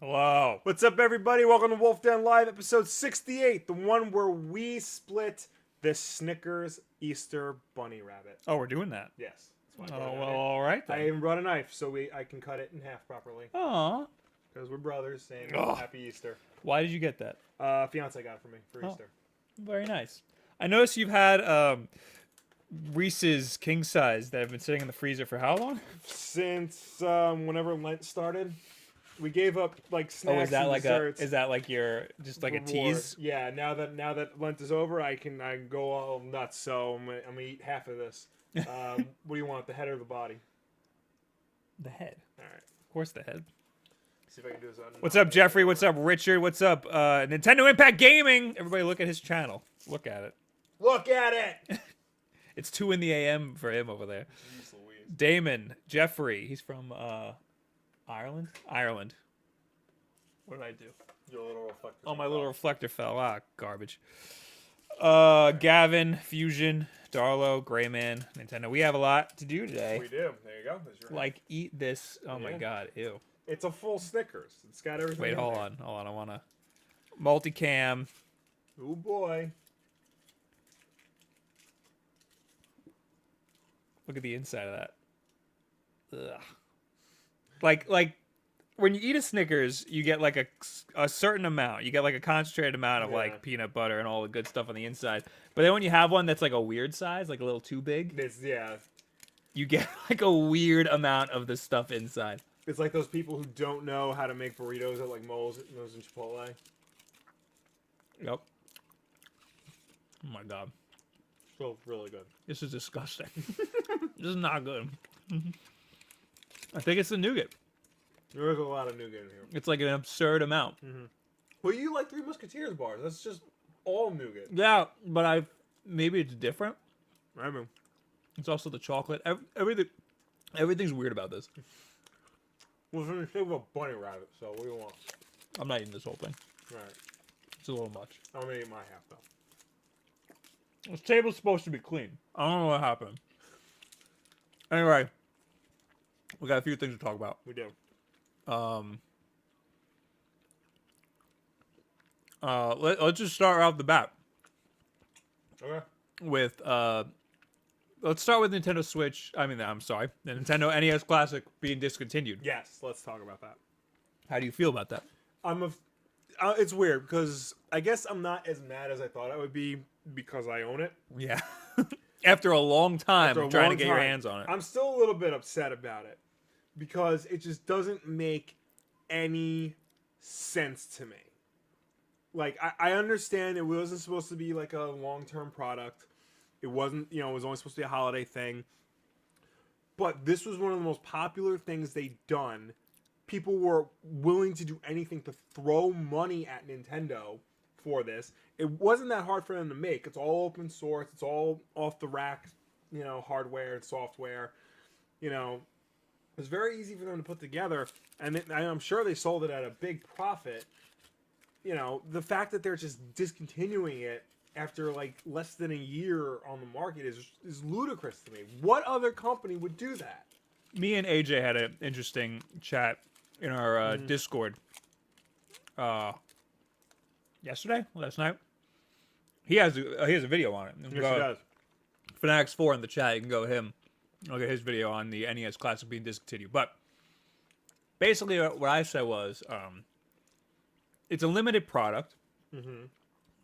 Hello. What's up, everybody? Welcome to Wulff Den Live, episode 68, the one where we split the Snickers Easter Bunny Rabbit. Oh, we're doing that. Yes. Oh, well, all right then. I even brought a knife so I can cut it in half properly. Aw. Because we're brothers saying Happy Easter. Why did you get that? Fiance got it for me for Easter. Very nice. I noticed you've had Reese's king size that have been sitting in the freezer for how long? Since whenever Lent started. We gave up like snacks Oh, is that and like desserts. is that like your just like reward. a tease? Yeah, now that Lent is over, I can go all nuts. So I'm gonna eat half of this. What do you want, the head or the body? The head. All right. Of course, the head. See if I can do this. What's up, Jeffrey? What's up, Richard? What's up, Nintendo Impact Gaming? Everybody, look at his channel. Look at it. Look at it. It's 2 a.m. for him over there. Jeez Louise. Damon Jeffrey. He's from Ireland. Ireland. What did I do? Your little reflector. Oh, my little reflector fell. Ah, garbage. Gavin, Fusion, Darlo, Grayman, Nintendo. We have a lot to do today. We do. There you go. There's your Like, eat this. Oh, my God. Ew. It's a full Snickers. It's got everything. Wait, in hold there. on. Hold on. I want to. Multicam. Oh, boy. Look at the inside of that. Ugh. Like when you eat a Snickers, you get like a certain amount. You get like a concentrated amount of like peanut butter and all the good stuff on the inside. But then when you have one that's like a weird size, like a little too big, you get like a weird amount of the stuff inside. It's like those people who don't know how to make burritos at like Moe's and Chipotle. Yep. Oh my God. Still really good. This is disgusting. This is not good. I think it's the nougat. There is a lot of nougat in here. It's like an absurd amount. Well, you like Three Musketeers bars. That's just all nougat. Yeah, but maybe it's different. I mean, It's also the chocolate. Everything's weird about this. we're going to save a bunny rabbit, so what do you want? I'm not eating this whole thing. All right. It's a little much. I'm going to eat my half, though. This table's supposed to be clean. I don't know what happened. Anyway, we got a few things to talk about. We do. Let's just start right off the bat Okay. with let's start with Nintendo Switch. I'm sorry, the Nintendo NES Classic being discontinued. Yes, let's talk about that. How do you feel about that? It's weird because I guess I'm not as mad as I thought I would be because I own it. Yeah. After a long time of trying to get your hands on it. I'm still a little bit upset about it because it just doesn't make any sense to me. Like, I understand it wasn't supposed to be like a long-term product. It wasn't, it was only supposed to be a holiday thing. But this was one of the most popular things they'd done. People were willing to do anything to throw money at Nintendo for this. It wasn't that hard for them to make. It's all open source. It's all off the rack, hardware and software. It's very easy for them to put together. And I'm sure they sold it at a big profit. The fact that they're just discontinuing it after like less than a year on the market is ludicrous to me. What other company would do that? Me and AJ had an interesting chat in our Discord last night. He has a video on it. Yes, he does. Fanatics 4 in the chat. You can go him. Look at his video on the NES Classic being discontinued. But basically, what I said was, it's a limited product.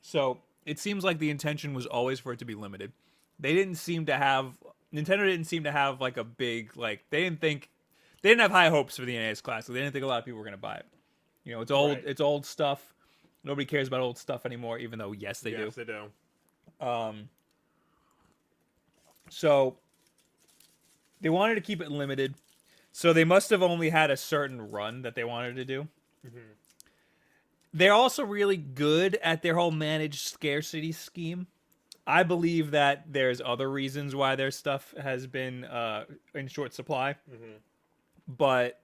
So it seems like the intention was always for it to be limited. Nintendo didn't seem to have like a big they didn't have high hopes for the NES Classic. They didn't think a lot of people were gonna buy it. It's old. Right. It's old stuff. Nobody cares about old stuff anymore, even though yes they do. Yes, they do. So they wanted to keep it limited. So they must have only had a certain run that they wanted to do. They're also really good at their whole managed scarcity scheme. I believe that there's other reasons why their stuff has been in short supply. But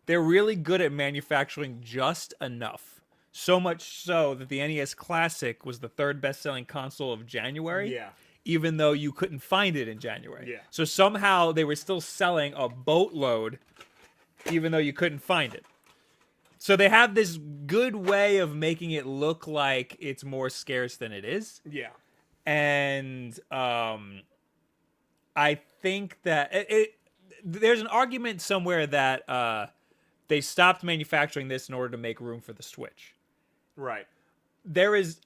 they're really good at manufacturing just enough. So much so that the NES Classic was the third best-selling console of January. Yeah. even though you couldn't find it in January. Yeah. So somehow they were still selling a boatload, even though you couldn't find it. So they have this good way of making it look like it's more scarce than it is. Yeah. And I think that there's an argument somewhere that they stopped manufacturing this in order to make room for the Switch. Right.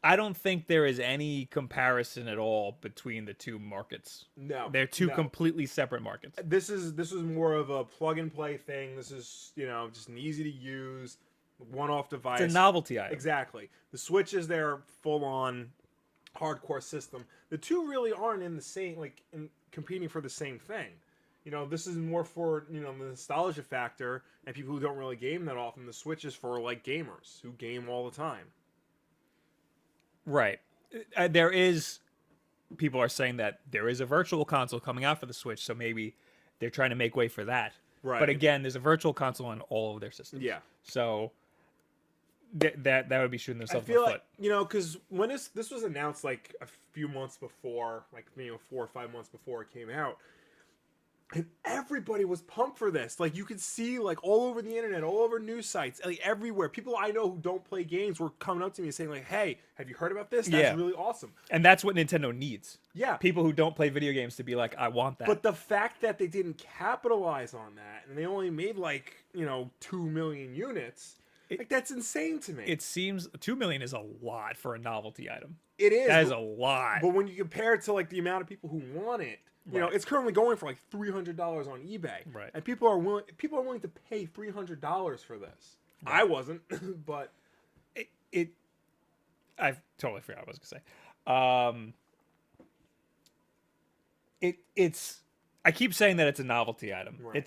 I don't think there is any comparison at all between the two markets. No. They're two completely separate markets. This was more of a plug and play thing. This is, just an easy to use, one-off device. It's a novelty item. Exactly. The Switch is their full-on hardcore system. The two really aren't in the same, competing for the same thing. This is more for, the nostalgia factor and people who don't really game that often. The Switch is for, gamers who game all the time. Right. People are saying that there is a virtual console coming out for the Switch, so maybe they're trying to make way for that. Right. But again, there's a virtual console on all of their systems. Yeah. So that would be shooting themselves in the foot. Because when this was announced a few months before, 4 or 5 months before it came out, and everybody was pumped for this. You could see all over the internet, all over news sites, everywhere. People I know who don't play games were coming up to me and saying "Hey, have you heard about this? That's really awesome." And that's what Nintendo needs. Yeah. People who don't play video games to be like, "I want that." But the fact that they didn't capitalize on that and they only made 2 million units, that's insane to me. It seems 2 million is a lot for a novelty item. It is. That is a lot. But when you compare it to the amount of people who want it, it's currently going for $300 on eBay. Right. And people are willing to pay $300 for this. Right. I wasn't, but I totally forgot what I was gonna say. It's I keep saying that it's a novelty item. Right.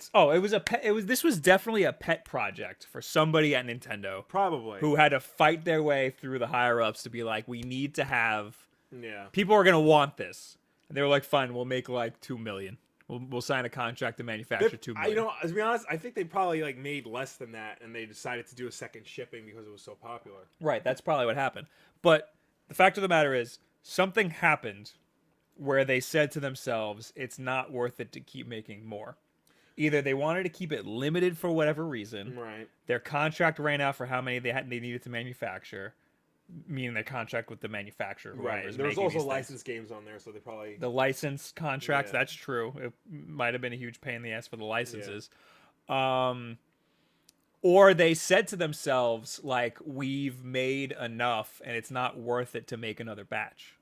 This was definitely a pet project for somebody at Nintendo. Probably. Who had to fight their way through the higher ups to be like, we need to have people are gonna want this. And they were like, fine, we'll make 2 million. We'll sign a contract to manufacture 2 million. To be honest, I think they probably made less than that, and they decided to do a second shipping because it was so popular. Right, that's probably what happened. But the fact of the matter is, something happened where they said to themselves, it's not worth it to keep making more. Either they wanted to keep it limited for whatever reason. Right. Their contract ran out for how many they needed to manufacture. Meaning their contract with the manufacturer. Right. There was also licensed games on there, so they probably... The license contracts, that's true. It might have been a huge pain in the ass for the licenses. Yeah. Or they said to themselves, we've made enough, and it's not worth it to make another batch.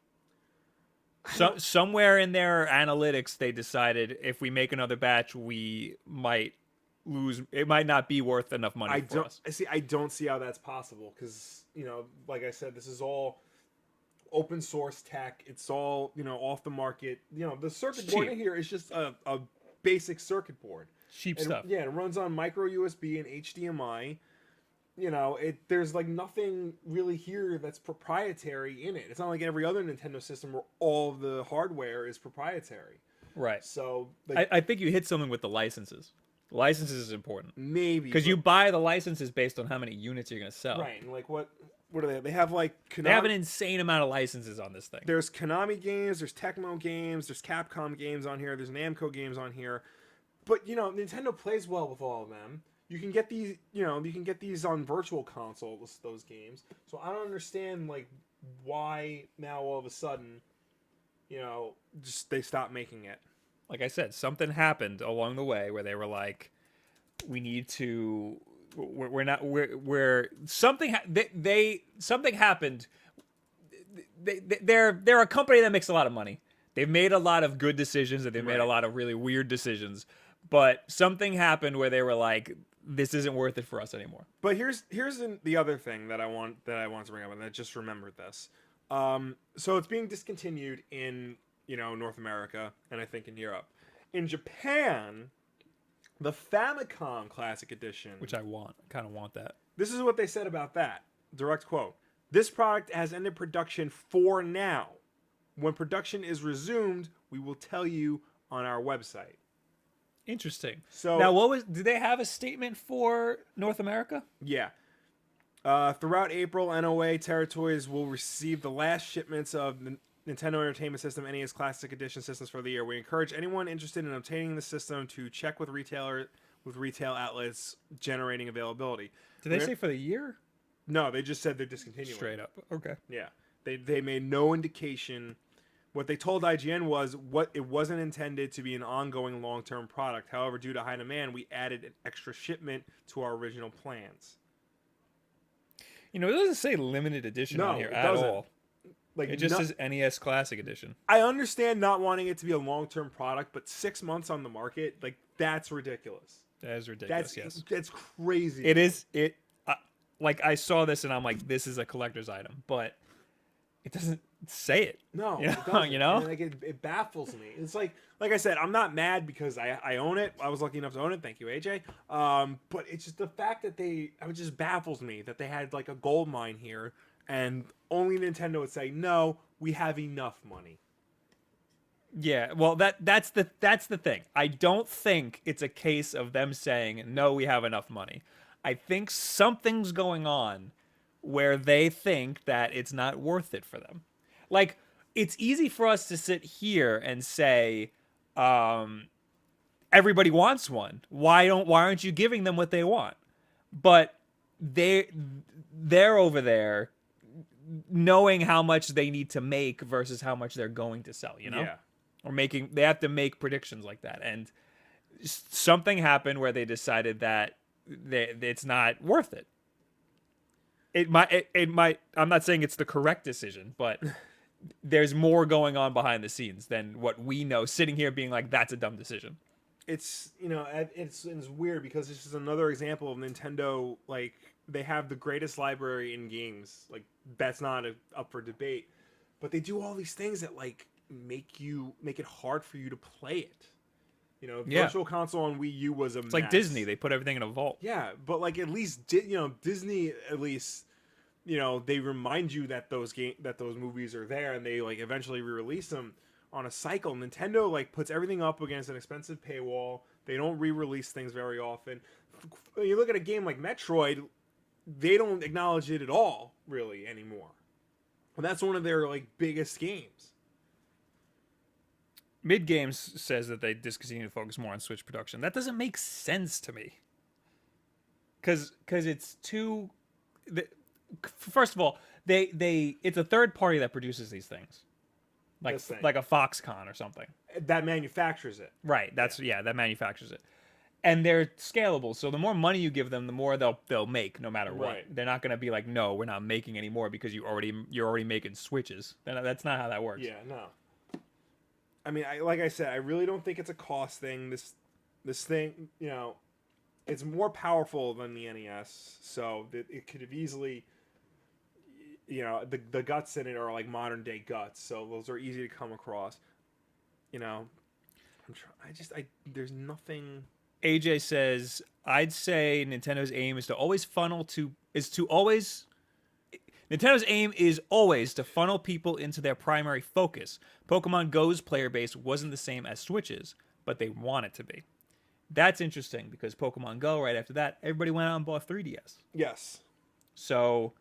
So somewhere in their analytics, they decided if we make another batch, we might lose. It might not be worth enough money for us. I don't see how that's possible because... like I said, this is all open source tech. It's all, off the market. The circuit board in here is just a basic circuit board. Cheap stuff. Yeah, it runs on micro USB and HDMI. There's nothing really here that's proprietary in it. It's not like every other Nintendo system where all of the hardware is proprietary. Right. So I think you hit something with the licenses. Licenses is important. Maybe. Because you buy the licenses based on how many units you're going to sell. Right. And what do they have? They have Konami. They have an insane amount of licenses on this thing. There's Konami games, there's Tecmo games, there's Capcom games on here, there's Namco games on here. But, Nintendo plays well with all of them. You can get these, on virtual consoles, those games. So I don't understand, why now all of a sudden, just they stopped making it. Like I said, something happened along the way where they were like, we need to, something happened. They're a company that makes a lot of money. They've made a lot of good decisions and they've made a lot of really weird decisions, but something happened where they were like, this isn't worth it for us anymore. But here's the other thing that I want to bring up, and I just remembered this. So it's being discontinued in North America, and I think in Europe. In Japan, the Famicom Classic Edition... Which I kind of want that. This is what they said about that. Direct quote. This product has ended production for now. When production is resumed, we will tell you on our website. Interesting. So now, did they have a statement for North America? Yeah. Throughout April, NOA territories will receive the last shipments of the Nintendo Entertainment System NES Classic Edition systems for the year. We encourage anyone interested in obtaining the system to check with retail outlets generating availability. Did they say for the year? No, they just said they're discontinuing. Straight up. Okay. Yeah. They made no indication. What they told IGN was it wasn't intended to be an ongoing long-term product. However, due to high demand, we added an extra shipment to our original plans. You know, it doesn't say limited edition on here at all. Like, it just says NES Classic Edition. I understand not wanting it to be a long-term product, but 6 months on the market, like, that's ridiculous. That is ridiculous, yes. That's crazy. It is. Like, I saw this and I'm like, this is a collector's item, but it doesn't say it. No, you know? It doesn't. You know? And, like, it baffles me. It's like I said, I'm not mad because I own it. I was lucky enough to own it. Thank you, AJ. But it's just the fact that it just baffles me that they had like a gold mine here, and only Nintendo would say, no, we have enough money. Yeah, well, that's the thing. I don't think it's a case of them saying, no, we have enough money. I think something's going on where they think that it's not worth it for them. Like, it's easy for us to sit here and say, everybody wants one. Why aren't you giving them what they want? But they're over there knowing how much they need to make versus how much they're going to sell, you know? Yeah. Or they have to make predictions like that. And something happened where they decided that it's not worth it. It might, I'm not saying it's the correct decision, but there's more going on behind the scenes than what we know sitting here being like, that's a dumb decision. It's, you know, it's weird because it's just another example of Nintendo, like, they have the greatest library in games. Like, that's not up for debate. But they do all these things that, like, make it hard for you to play it. You know, Virtual Console on Wii U was a mess. It's like Disney. They put everything in a vault. Yeah, but, like, at least, Disney, at least, you know, they remind you that those movies are there, and they, like, eventually re-release them on a cycle. Nintendo, like, puts everything up against an expensive paywall. They don't re-release things very often. You look at a game like Metroid, they don't acknowledge it at all, really, anymore. And that's one of their, like, biggest games. Mid Games says that they discontinue to focus more on Switch production. That doesn't make sense to me. Because it's too... First of all, it's a third party that produces these things. Like a Foxconn or something. That manufactures it. Right. That manufactures it. And they're scalable, so the more money you give them, the more they'll make, no matter what. Right. They're not going to be like, no, we're not making any more because you're already making Switches. That's not how that works. Yeah, no. I mean, like I said, I really don't think it's a cost thing. This thing, you know, it's more powerful than the NES, so it could have easily, you know, the guts in it are like modern day guts, so those are easy to come across. You know, there's nothing. AJ says, I'd say Nintendo's aim is always to funnel people into their primary focus. Pokemon Go's player base wasn't the same as Switch's, but they want it to be. That's interesting because Pokemon Go, right after that, everybody went out and bought 3DS. Yes. So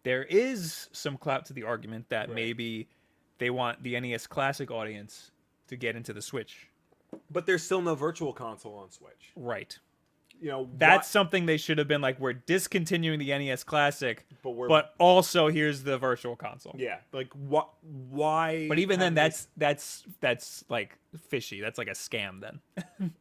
there is some clout to the argument that maybe they want the NES Classic audience to get into the Switch. But there's still no Virtual Console on Switch. Right. You know, that's something they should have been like, we're discontinuing the NES Classic, but also here's the Virtual Console. Yeah, like why? But even then, that's like fishy. That's like a scam. Then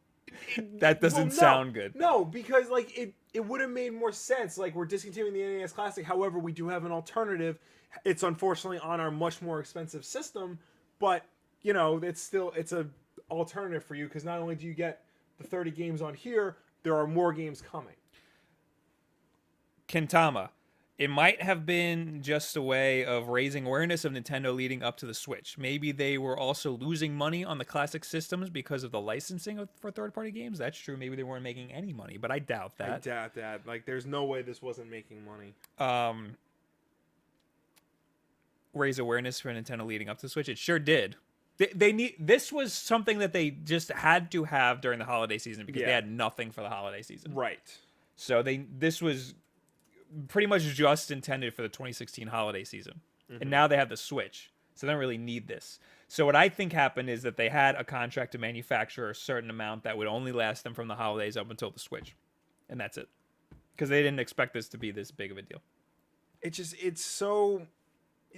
that doesn't sound good. No, because like it would have made more sense. Like, we're discontinuing the NES Classic. However, we do have an alternative. It's unfortunately on our much more expensive system, but you know, it's a alternative for you because not only do you get the 30 games on here, there are more games coming. Kentama, it might have been just a way of raising awareness of Nintendo leading up to the Switch. Maybe they were also losing money on the classic systems because of the licensing for third-party games. That's true. Maybe they weren't making any money, but I doubt that. I doubt that. Like, there's no way this wasn't making money. Raise awareness for Nintendo leading up to the Switch. It sure did. This was something that they just had to have during the holiday season because they had nothing for the holiday season. Right. So this was pretty much just intended for the 2016 holiday season. Mm-hmm. And now they have the Switch. so they don't really need this. So what I think happened is that they had a contract to manufacture a certain amount that would only last them from the holidays up until the Switch, and that's it, because they didn't expect this to be this big of a deal. It's so,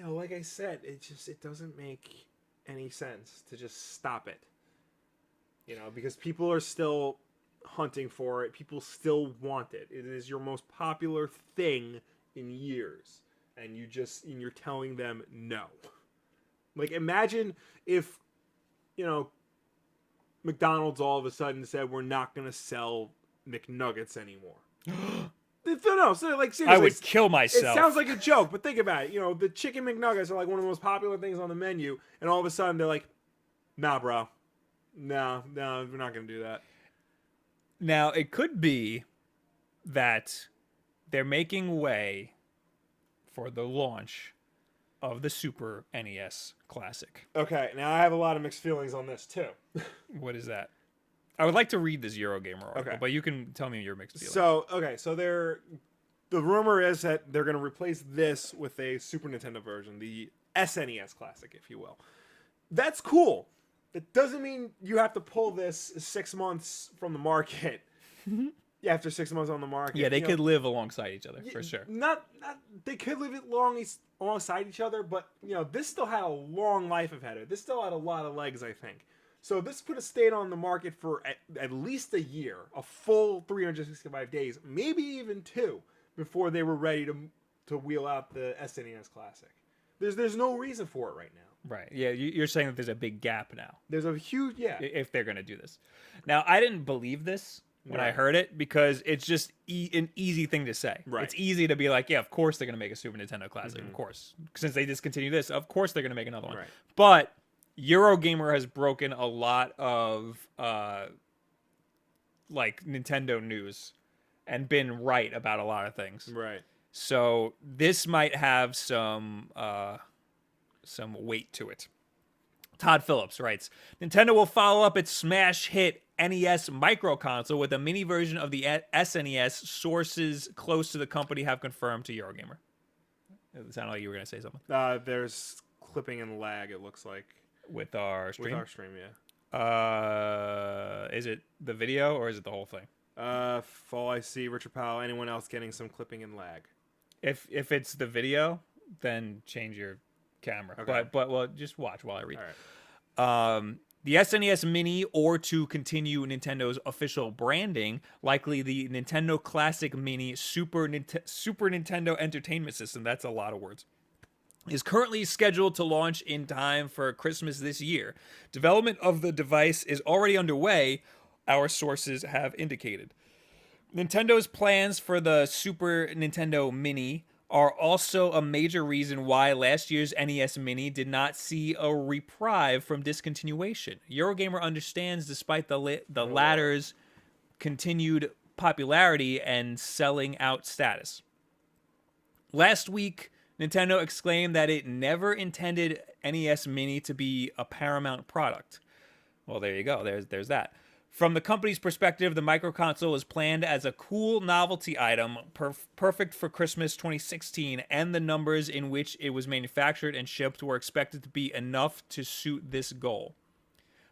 like I said, it doesn't make any sense to just stop it. Because people are still hunting for it. People still want it. It is your most popular thing in years, and you're telling them no. Like, imagine if, McDonald's all of a sudden said we're not going to sell McNuggets anymore. No, so like seriously, I would kill myself. It sounds like a joke, but think about it. The chicken McNuggets are like one of the most popular things on the menu, and all of a sudden they're like, "Nah, bro, no, we're not gonna do that." Now it could be that they're making way for the launch of the Super NES Classic. Okay, now I have a lot of mixed feelings on this too. What is that? I would like to read this Eurogamer article, but you can tell me your mixed feelings. So the rumor is that they're going to replace this with a Super Nintendo version, the SNES Classic, if you will. That's cool. That doesn't mean you have to pull this 6 months from the market. After 6 months on the market. Yeah, they could live alongside each other, for sure. Not they could live it alongside each other, but this still had a long life ahead of it. This still had a lot of legs, I think. So this could have stayed on the market for at least a year, a full 365 days, maybe even 2, before they were ready to wheel out the SNES Classic. There's no reason for it right now. Right. Yeah, you're saying that there's a big gap now. There's a huge, if they're going to do this. Now, I didn't believe this when I heard it, because it's just an easy thing to say. Right. It's easy to be like, yeah, of course they're going to make a Super Nintendo Classic. Of course. Since they discontinued this, of course they're going to make another one. Right. But Eurogamer has broken a lot of Nintendo news and been right about a lot of things. Right. So this might have some weight to it. Todd Phillips writes, Nintendo will follow up its smash hit NES micro console with a mini version of the SNES. Sources close to the company have confirmed to Eurogamer. It sounded like you were going to say something. There's clipping and lag, it looks like. With our stream? With our stream, yeah. Is it the video or is it the whole thing? All I see, Richard Powell, anyone else getting some clipping and lag? If it's the video, then change your camera. Okay. But well, just watch while I read. All right. The SNES Mini, or to continue Nintendo's official branding, likely the Nintendo Classic Mini Super Nintendo Entertainment System, that's a lot of words, is currently scheduled to launch in time for Christmas this year. Development of the device is already underway, our sources have indicated. Nintendo's plans for the Super Nintendo Mini are also a major reason why last year's NES Mini did not see a reprieve from discontinuation. Eurogamer understands, despite the latter's continued popularity and selling out status. Last week, Nintendo exclaimed that it never intended NES Mini to be a Paramount product. Well, there you go. There's that. From the company's perspective, the microconsole is planned as a cool novelty item, perfect for Christmas 2016, and the numbers in which it was manufactured and shipped were expected to be enough to suit this goal.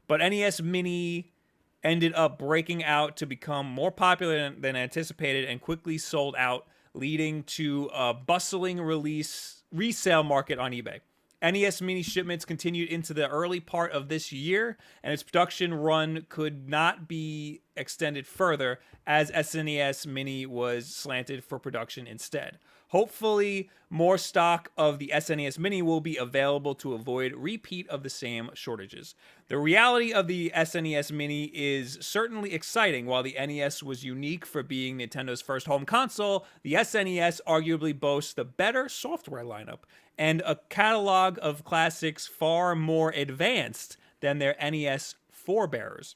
But NES Mini ended up breaking out to become more popular than anticipated and quickly sold out, leading to a bustling resale market on eBay. NES Mini shipments continued into the early part of this year, and its production run could not be extended further as SNES Mini was slanted for production instead. Hopefully, more stock of the SNES Mini will be available to avoid repeat of the same shortages. The reality of the SNES Mini is certainly exciting. While the NES was unique for being Nintendo's first home console, the SNES arguably boasts the better software lineup and a catalog of classics far more advanced than their NES forebearers.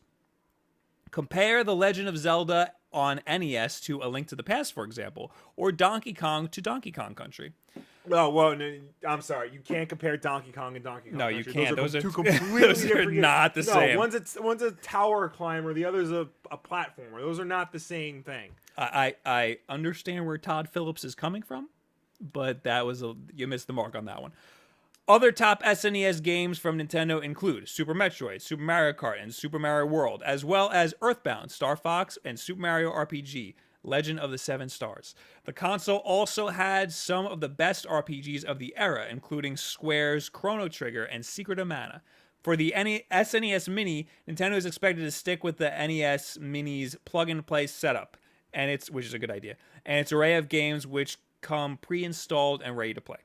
Compare The Legend of Zelda on NES to A Link to the Past, for example, or Donkey Kong to Donkey Kong Country. Well, no, I'm sorry. You can't compare Donkey Kong and Donkey Kong. No, Country. you can't. Those are two completely those are not the same. One's a tower climber, the other's a platformer. Those are not the same thing. I understand where Todd Phillips is coming from, but you missed the mark on that one. Other top SNES games from Nintendo include Super Metroid, Super Mario Kart, and Super Mario World, as well as Earthbound, Star Fox, and Super Mario RPG, Legend of the Seven Stars. The console also had some of the best RPGs of the era, including Square's Chrono Trigger and Secret of Mana. For the SNES Mini, Nintendo is expected to stick with the NES Mini's plug-and-play setup, which is a good idea, and its array of games which come pre-installed and ready to play.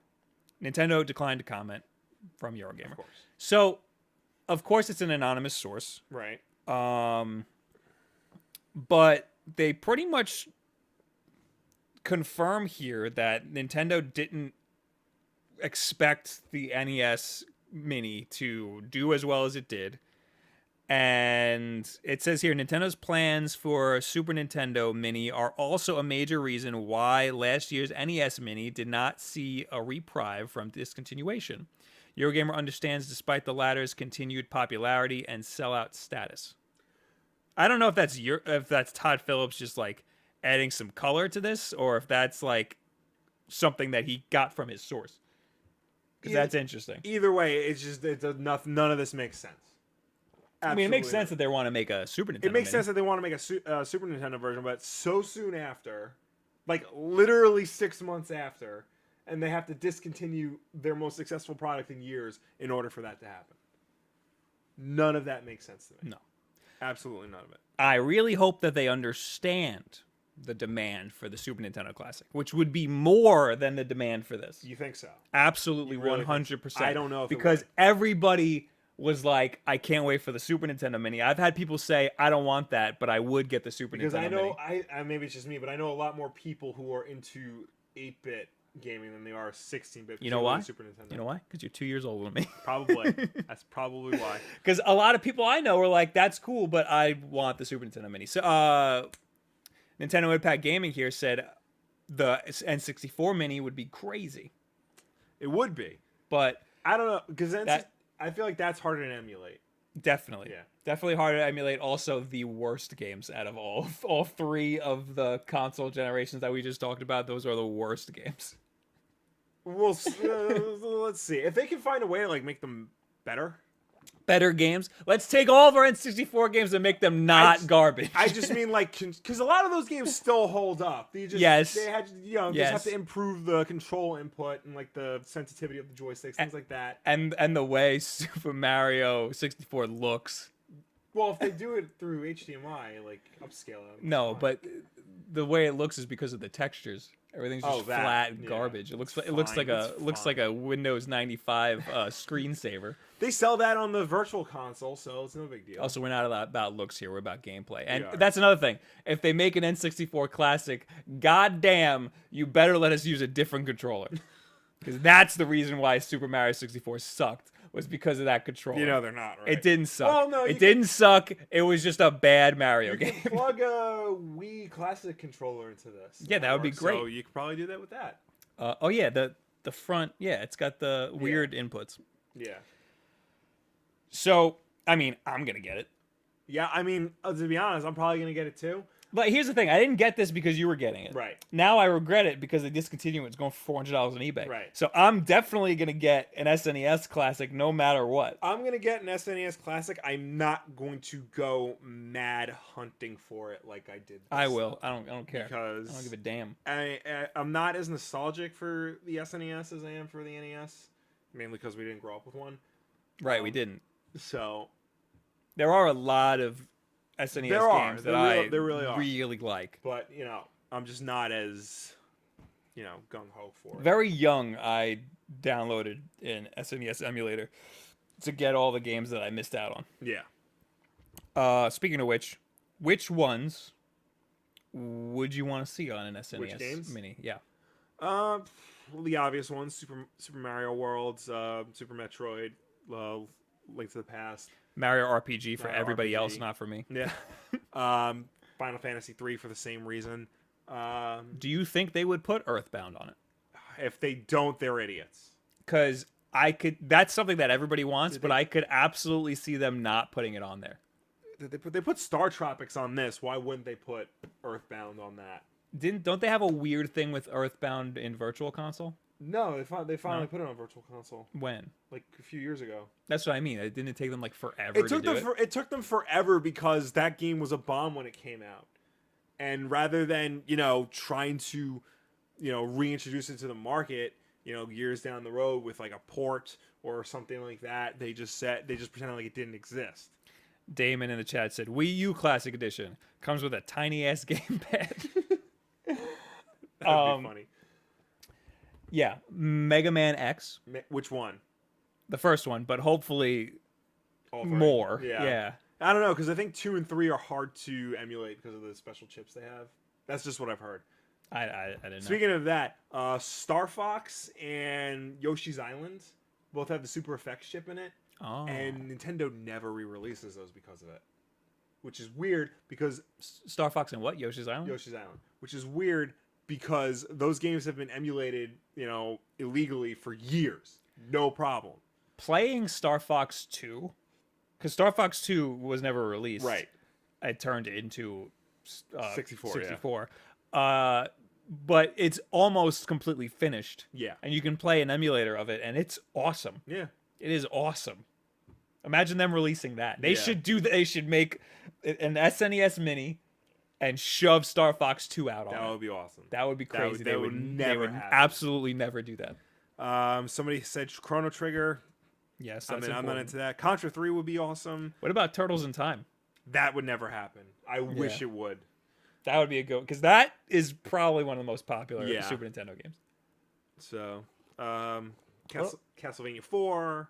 Nintendo declined to comment from Eurogamer. Of course. So, of course, it's an anonymous source. Right. But they pretty much confirm here that Nintendo didn't expect the NES Mini to do as well as it did. And it says here, Nintendo's plans for Super Nintendo Mini are also a major reason why last year's NES Mini did not see a reprieve from discontinuation. Eurogamer understands despite the latter's continued popularity and sellout status. I don't know if that's Todd Phillips just like adding some color to this, or if that's like something that he got from his source. Because that's interesting. Either way, none of this makes sense. Absolutely. I mean, it makes sense that they want to make a Super Nintendo. It makes sense that they want to make a Super Nintendo version, but so soon after, like literally 6 months after, and they have to discontinue their most successful product in years in order for that to happen. None of that makes sense to me. No. Absolutely none of it. I really hope that they understand the demand for the Super Nintendo Classic, which would be more than the demand for this. You think so? Absolutely, really 100%. I don't know if because everybody was like, I can't wait for the Super Nintendo Mini. I've had people say, I don't want that, but I would get the Super Nintendo Mini. Because I know, maybe it's just me, but I know a lot more people who are into 8-bit gaming than they are 16-bit. You know why? Super Nintendo. You know why? Because you're 2 years older than me. Probably. That's probably why. Because a lot of people I know are like, that's cool, but I want the Super Nintendo Mini. So, Nintendo Impact Gaming here said the N64 Mini would be crazy. It would be. But I don't know, because I feel like that's harder to emulate. Definitely. Yeah. Definitely harder to emulate. Also, the worst games out of all three of the console generations that we just talked about. Those are the worst games. Well, let's see. If they can find a way to like make them better. Better games. Let's take all of our N64 games and make them not garbage. I just mean like, because a lot of those games still hold up. They had, just have to improve the control input and like the sensitivity of the joysticks, things like that. And the way Super Mario 64 looks. Well, if they do it through HDMI, like upscale it. No, but the way it looks is because of the textures. Everything's just flat and garbage. It looks like a Windows 95 screensaver. They sell that on the Virtual Console, so it's no big deal. Also, we're not about looks here. We're about gameplay. And that's another thing. If they make an N64 Classic, goddamn, you better let us use a different controller. Because that's the reason why Super Mario 64 sucked. Was because of that controller. You know they're not, right? It didn't suck. Well, no, it didn't suck. It was just a bad Mario game. You can plug a Wii Classic controller into this. Yeah, that would be great. So you could probably do that with that. Oh yeah, the front. Yeah, it's got the weird inputs. Yeah. So I mean, I'm gonna get it. Yeah, I mean, to be honest, I'm probably gonna get it too. But here's the thing: I didn't get this because you were getting it. Right. Now I regret it because they discontinued it. It's going for $400 on eBay. Right. So I'm definitely gonna get an SNES Classic no matter what. I'm gonna get an SNES Classic. I'm not going to go mad hunting for it like I did. I will. I don't care. Because I don't give a damn. I'm not as nostalgic for the SNES as I am for the NES, mainly because we didn't grow up with one. Right, we didn't. So there are a lot of SNES games that I really like. But, you know, I'm just not as, you know, gung-ho for it. Very young, I downloaded an SNES emulator to get all the games that I missed out on. Yeah. Speaking of which ones would you want to see on an SNES Which games? Mini? Yeah. Well, the obvious ones, Super Mario World, Super Metroid, Link to the Past. Mario RPG for everybody else, not for me. Yeah. Final Fantasy 3 for the same reason. Do you think they would put Earthbound on it? If they don't, they're idiots. Because that's something that everybody wants, but I could absolutely see them not putting it on there. They put Star Tropics on this. Why wouldn't they put Earthbound on that? Don't they have a weird thing with Earthbound in Virtual Console? No, they finally put it on Virtual Console When? like a few years ago. That's what I mean. It didn't take them like forever to do it. It took them forever because that game was a bomb when it came out, and rather than trying to reintroduce it to the market years down the road with like a port or something like that, they just pretended like it didn't exist. Damon in the chat said Wii U Classic Edition comes with a tiny ass gamepad. That would be funny. Yeah, Mega Man X. Which one? The first one, but hopefully more. Yeah. I don't know, because I think 2 and 3 are hard to emulate because of the special chips they have. That's just what I've heard. I didn't know. Speaking of that, Star Fox and Yoshi's Island both have the Super Effects chip in it. Oh. And Nintendo never re-releases those because of it. Which is weird because... Star Fox and what? Yoshi's Island? Yoshi's Island. Which is weird because those games have been emulated, illegally for years. No problem. Playing Star Fox 2, because Star Fox 2 was never released. Right. It turned into 64. But it's almost completely finished. Yeah. And you can play an emulator of it, and it's awesome. Yeah. It is awesome. Imagine them releasing that. They should do that. They should make an SNES Mini and shove Star Fox 2 out on it. That would be awesome. That would be crazy. They would never happen. Absolutely never do that. Somebody said Chrono Trigger. Yes, I'm not into that. Contra 3 would be awesome. What about Turtles in Time? That would never happen. I wish it would. That would be a good, because that is probably one of the most popular Super Nintendo games. So, Castlevania 4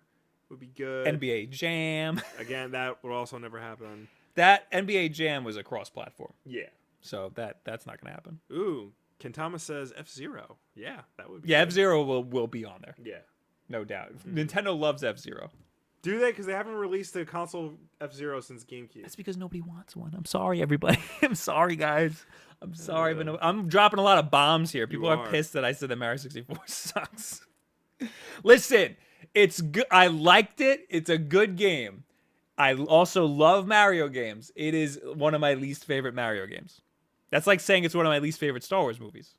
would be good. NBA Jam. Again, that would also never happen. That NBA Jam was a cross-platform. Yeah. So that's not going to happen. Ooh, Kentama says F-Zero. Yeah, that would be good. Good. F-Zero will be on there. Yeah. No doubt. Nintendo loves F-Zero. Do they? Because they haven't released a console F-Zero since GameCube. That's because nobody wants one. I'm sorry, everybody. I'm sorry, guys. I'm sorry, but I'm dropping a lot of bombs here. People are pissed that I said that Mario 64 sucks. Listen, it's good. I liked it. It's a good game. I also love Mario games. It is one of my least favorite Mario games. That's like saying it's one of my least favorite Star Wars movies.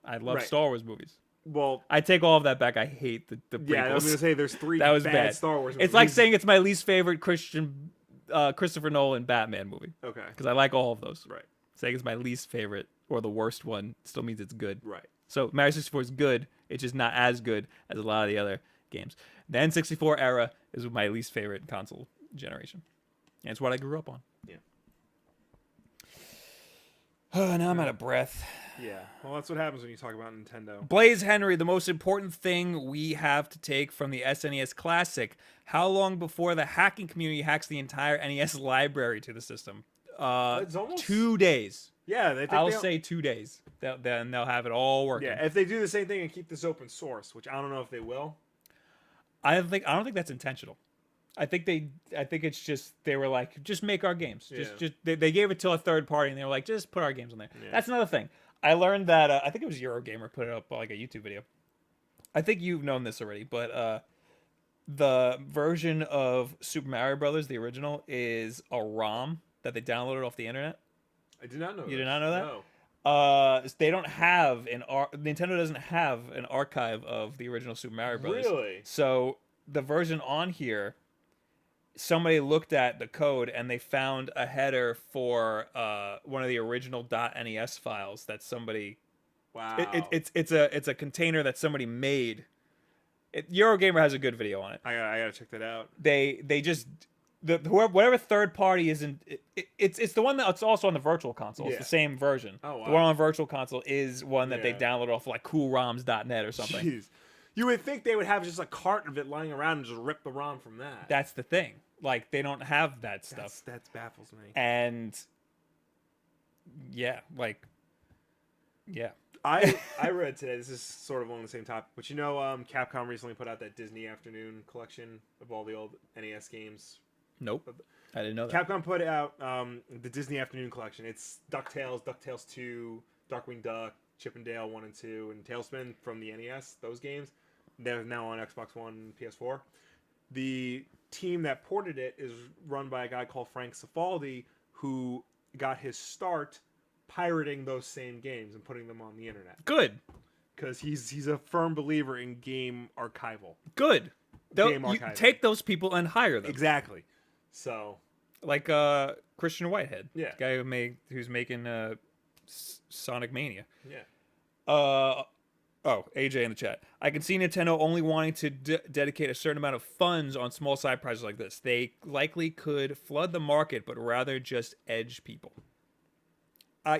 I love Star Wars movies. Well, I take all of that back. I hate the prequels. Yeah, I was gonna say there's 3 that was bad Star Wars movies. It's like saying it's my least favorite Christopher Nolan Batman movie. Okay. Because I like all of those. Right. Saying it's my least favorite or the worst one still means it's good. Right. So Mario 64 is good. It's just not as good as a lot of the other games. The N64 era is my least favorite console generation. And it's what I grew up on. Yeah. Now I'm out of breath. Yeah. Well, that's what happens when you talk about Nintendo. Blaze Henry, the most important thing we have to take from the SNES Classic. How long before the hacking community hacks the entire NES library to the system? It's almost 2 days. Yeah, I'll say 2 days. Then they'll have it all working. Yeah, if they do the same thing and keep this open source, which I don't know if they will. I don't think that's intentional. I think it's just they were like, just make our games. Yeah. They gave it to a third party and they were like, just put our games on there. Yeah. That's another thing. I learned that I think it was Eurogamer put it up like a YouTube video. I think you've known this already, but the version of Super Mario Brothers, the original, is a ROM that they downloaded off the internet. I did not know. You did not know that? No. They don't have Nintendo doesn't have an archive of the original Super Mario Brothers. Really? So the version on here, somebody looked at the code and they found a header for one of the original .NES files that somebody. Wow. It's a container that somebody made. Eurogamer has a good video on it. I gotta check that out. They just whatever third party isn't. It's the one that's also on the Virtual Console. Yeah. It's the same version. Oh wow. The one on Virtual Console is one that they download off like coolroms.net or something. Jeez. You would think they would have just a carton of it lying around and just rip the ROM from that. That's the thing. Like, they don't have that stuff. That baffles me. And, yeah, like, yeah. I read today, this is sort of on the same topic, but Capcom recently put out that Disney Afternoon collection of all the old NES games. Nope. I didn't know that. Capcom put out the Disney Afternoon collection. It's DuckTales, DuckTales 2, Darkwing Duck, Chip and Dale 1 and 2, and Tailspin from the NES, those games. They're now on Xbox One and PS4. The team that ported it is run by a guy called Frank Cifaldi, who got his start pirating those same games and putting them on the internet. Good. because he's a firm believer in game archival. Good. Game You archiving. take those people and hire them. Exactly. So, Like Christian Whitehead, Yeah. the guy who's making Sonic Mania. yeah. AJ in the chat. I can see Nintendo only wanting to dedicate a certain amount of funds on small side projects like this. They likely could flood the market, but rather just edge people.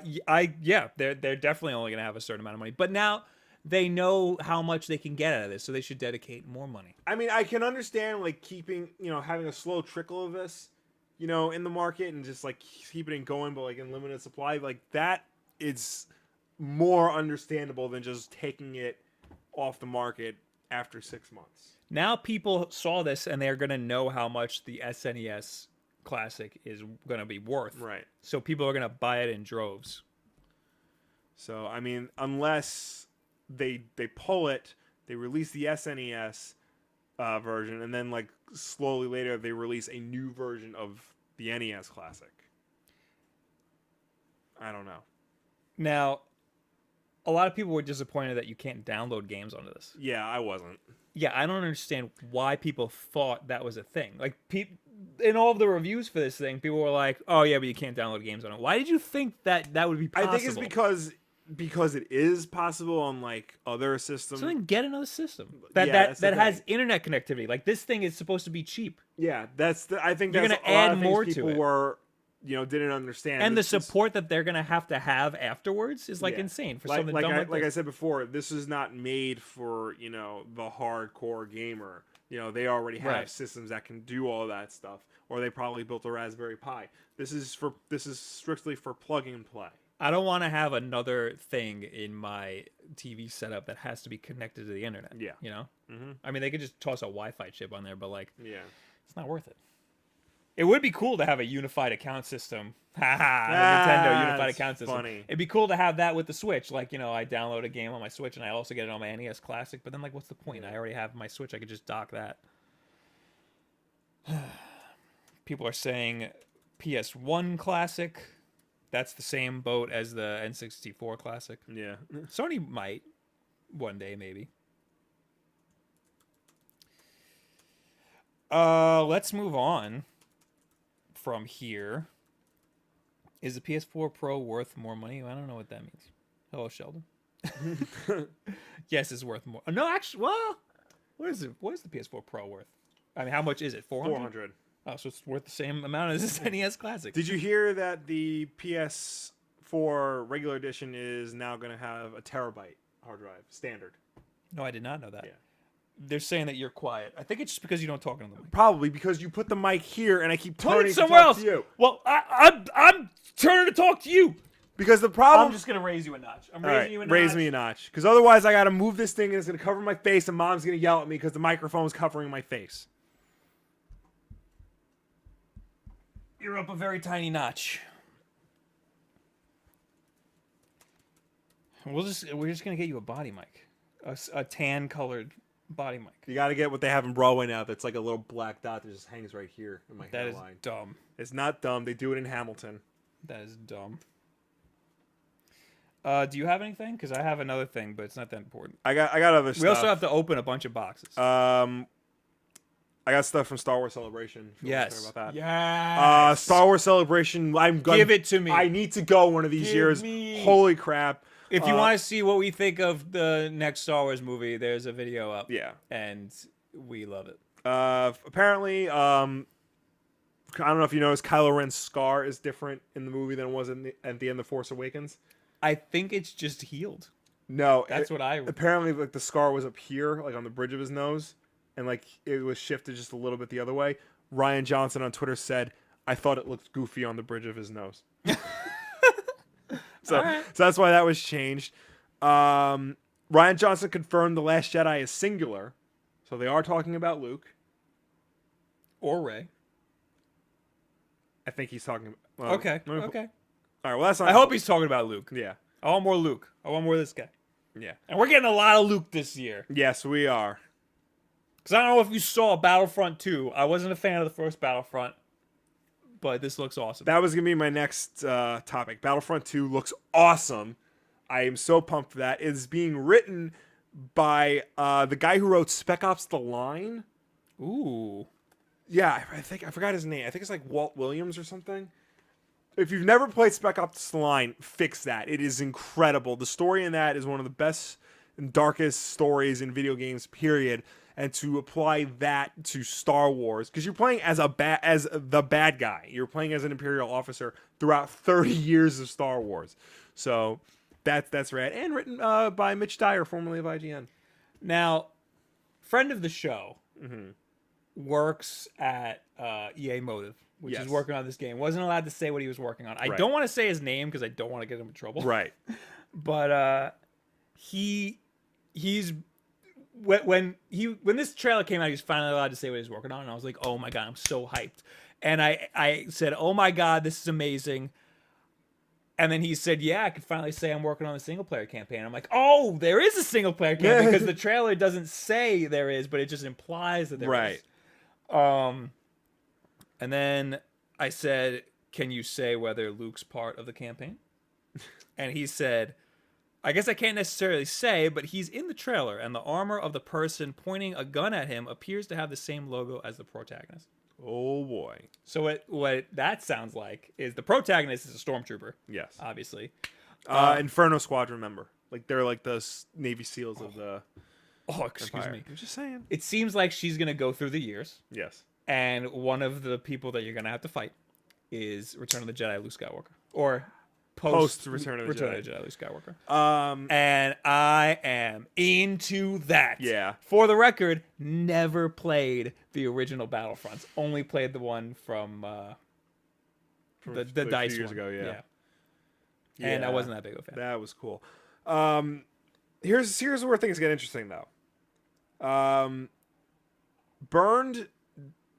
Yeah, they're definitely only going to have a certain amount of money. But now they know how much they can get out of this, so they should dedicate more money. I mean, I can understand like keeping, having a slow trickle of this, in the market and just like keeping it going, but like in limited supply, like that is more understandable than just taking it off the market after 6 months. Now people saw this and they're going to know how much the SNES Classic is going to be worth. Right. So people are going to buy it in droves. So, I mean, unless they pull it, they release the SNES version, and then like slowly later they release a new version of the NES Classic. I don't know. Now, a lot of people were disappointed that you can't download games onto this. Yeah, I wasn't. Yeah, I don't understand why people thought that was a thing. Like, in all of the reviews for this thing, people were like, "Oh yeah, but you can't download games on it." Why did you think that would be possible? I think it's because it is possible on like other systems. So then get another system that has internet connectivity. Like, this thing is supposed to be cheap. Yeah, I think You're that's gonna add more to people it. Were didn't understand. And the support that they're gonna have afterwards is like insane for something dumb like this. Like I said before, this is not made for the hardcore gamer. They already have systems that can do all that stuff, or they probably built a Raspberry Pi. This is strictly for plug and play. I don't want to have another thing in my TV setup that has to be connected to the internet. Yeah. Mm-hmm. I mean, they could just toss a Wi-Fi chip on there, but like, it's not worth it. It would be cool to have a unified account system. Nintendo unified account system. Funny. It'd be cool to have that with the Switch. Like, I download a game on my Switch and I also get it on my NES Classic. But then, like, what's the point? I already have my Switch. I could just dock that. People are saying PS1 Classic. That's the same boat as the N64 Classic. Yeah. Sony might one day, maybe. Let's move on from here. Is the PS4 Pro worth more money? I don't know what that means. Hello, Sheldon. Yes, it's worth more. No, actually, well, what is it? What is the PS4 Pro worth? I mean, how much is it? 400? Oh, so it's worth the same amount as this NES Classic. Did you hear that the PS4 regular edition is now going to have a terabyte hard drive, standard? No, I did not know that. Yeah. They're saying that you're quiet. I think it's just because you don't talk into the mic. Probably because you put the mic here and I keep Put turning it somewhere to talk else. to you. Well, I'm turning to talk to you. Because the problem... I'm just going to raise you a notch. Raise me a notch. Because otherwise I got to move this thing and it's going to cover my face and Mom's going to yell at me because the microphone's covering my face. You're up a very tiny notch. We're just going to get you a body mic. A tan-colored body mic. You got to get what they have in Broadway now. That's like a little black dot that just hangs right here in my hairline. That is dumb. It's not dumb. They do it in Hamilton. That is dumb. Do you have anything? Because I have another thing, but it's not that important. I got other stuff. We also have to open a bunch of boxes. I got stuff from Star Wars Celebration. Yes. About that. Yes. Star Wars Celebration. Give it to me. I need to go one of these years. Holy crap. If you want to see what we think of the next Star Wars movie, there's a video up. Yeah. And we love it. Apparently, I don't know if you noticed, Kylo Ren's scar is different in the movie than it was at the end of Force Awakens. I think it's just healed. No. That's what I... Apparently, like, the scar was up here, like on the bridge of his nose, and like it was shifted just a little bit the other way. Ryan Johnson on Twitter said, "I thought it looked goofy on the bridge of his nose." So that's why that was changed. Ryan Johnson confirmed The Last Jedi is singular. So they are talking about Luke. Or Rey. I think he's talking about... Okay. All right, well, that's not... I hope he's talking about Luke. Yeah. I want more Luke. I want more of this guy. Yeah. And we're getting a lot of Luke this year. Yes, we are. Because I don't know if you saw Battlefront 2. I wasn't a fan of the first Battlefront. But this looks awesome. That was going to be my next topic. Battlefront 2 looks awesome. I am so pumped for that. It is being written by the guy who wrote Spec Ops: The Line. Ooh. Yeah, I forgot his name. I think it's like Walt Williams or something. If you've never played Spec Ops: The Line, fix that. It is incredible. The story in that is one of the best and darkest stories in video games, period. And to apply that to Star Wars, because you're playing as the bad guy. You're playing as an Imperial officer throughout 30 years of Star Wars. So that's rad. And written by Mitch Dyer, formerly of IGN. Now, friend of the show works at EA Motive, which is working on this game. Wasn't allowed to say what he was working on. I don't want to say his name because I don't want to get him in trouble. Right. But he's when this trailer came out, he was finally allowed to say what he was working on, and I was like, oh my god, I'm so hyped. And I said, oh my god, this is amazing. And then he said, yeah, I can finally say I'm working on a single player campaign. I'm like, oh, there is a single player campaign, because the trailer doesn't say there is, but it just implies that there is. And then I said, can you say whether Luke's part of the campaign? And he said, I guess I can't necessarily say, but he's in the trailer, and the armor of the person pointing a gun at him appears to have the same logo as the protagonist. Oh boy. So what that sounds like is the protagonist is a stormtrooper. Yes. Obviously. Inferno Squadron member. Like they're like the Navy SEALs of the excuse Empire. me. I'm just saying. It seems like she's going to go through the years. Yes. And one of the people that you're going to have to fight is Return of the Jedi Luke Skywalker. Or post Return of the Jedi Luke Skywalker. And I am into that. Yeah. For the record, never played the original Battlefronts. Only played the one from the Dice years one. ago. Yeah. And I wasn't that big of a fan. That was cool. Here's where things get interesting though. Bernd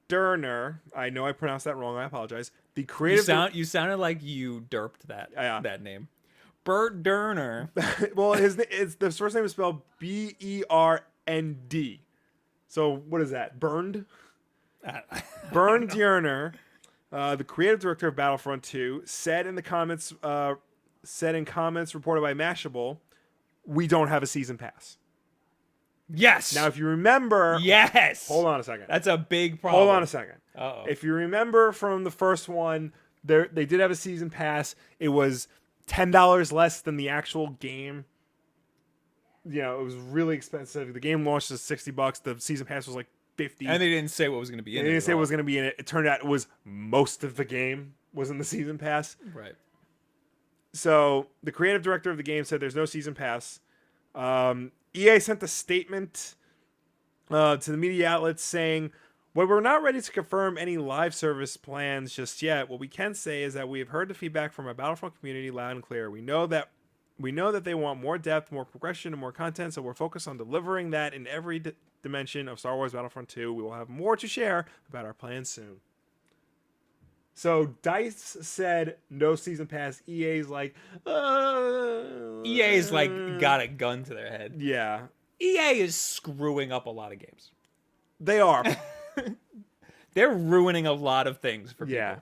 Derner, I know I pronounced that wrong. I apologize. The creative. You sounded like you derped that name. Bert Derner. Well, his first name is spelled Bernd. So what is that? Bernd Derner, the creative director of Battlefront II, said in comments reported by Mashable, we don't have a season pass. Yes. Now, if you remember... Yes. Hold on a second. That's a big problem. Hold on a second. Uh-oh. If you remember from the first one, they did have a season pass. It was $10 less than the actual game. You know, it was really expensive. The game launched at $60. The season pass was like $50. And they didn't say what was going to be in it. They didn't say what was going to be in it. It turned out it was most of the game was in the season pass. Right. So the creative director of the game said there's no season pass. EA sent a statement to the media outlets saying, well, we're not ready to confirm any live service plans just yet. What we can say is that we have heard the feedback from our Battlefront community loud and clear. We know that they want more depth, more progression, and more content, so we're focused on delivering that in every dimension of Star Wars Battlefront 2. We will have more to share about our plans soon. So DICE said no season pass. EA's like EA's like got a gun to their head. Yeah. EA is screwing up a lot of games. They are. They're ruining a lot of things for people. Yeah.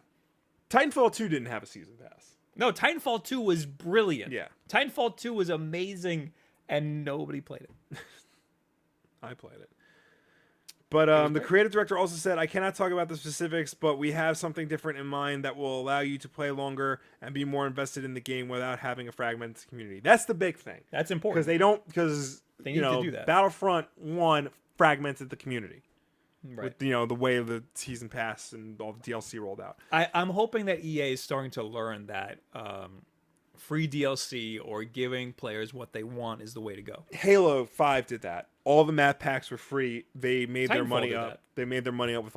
Titanfall 2 didn't have a season pass. No, Titanfall 2 was brilliant. Yeah. Titanfall 2 was amazing, and nobody played it. I played it. But the creative director also said, I cannot talk about the specifics, but we have something different in mind that will allow you to play longer and be more invested in the game without having a fragmented community. That's the big thing. That's important. Because they need to do that. Battlefront 1 fragmented the community. Right. With, the way the season pass and all the DLC rolled out. I'm hoping that EA is starting to learn that free DLC or giving players what they want is the way to go. Halo 5 did that. All the map packs were free. They made their money up. That. They made their money up with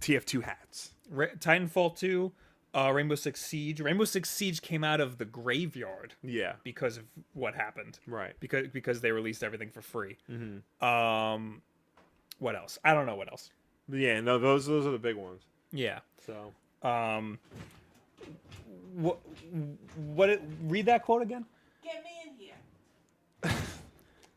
TF2 hats. Titanfall 2, Rainbow Six Siege. Rainbow Six Siege came out of the graveyard. Yeah. Because of what happened. Right. Because they released everything for free. Mm-hmm. What else? I don't know what else. Yeah, no, those are the big ones. Yeah. So, read that quote again? Get me in here.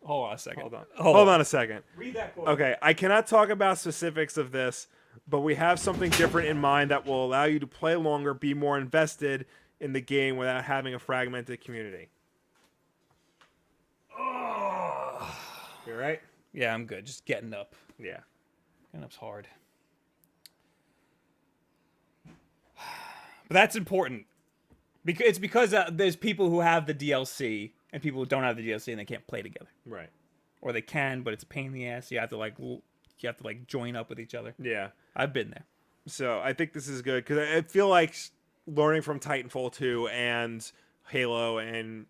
Hold on a second. Hold on a second. Read that quote. Okay, I cannot talk about specifics of this, but we have something different in mind that will allow you to play longer, be more invested in the game without having a fragmented community. You all right? Yeah, I'm good. Just getting up. Yeah. Getting up's hard. But that's important. It's because there's people who have the DLC and people who don't have the DLC and they can't play together. Right. Or they can, but it's a pain in the ass. You have to like join up with each other. Yeah. I've been there. So I think this is good because I feel like learning from Titanfall 2 and Halo and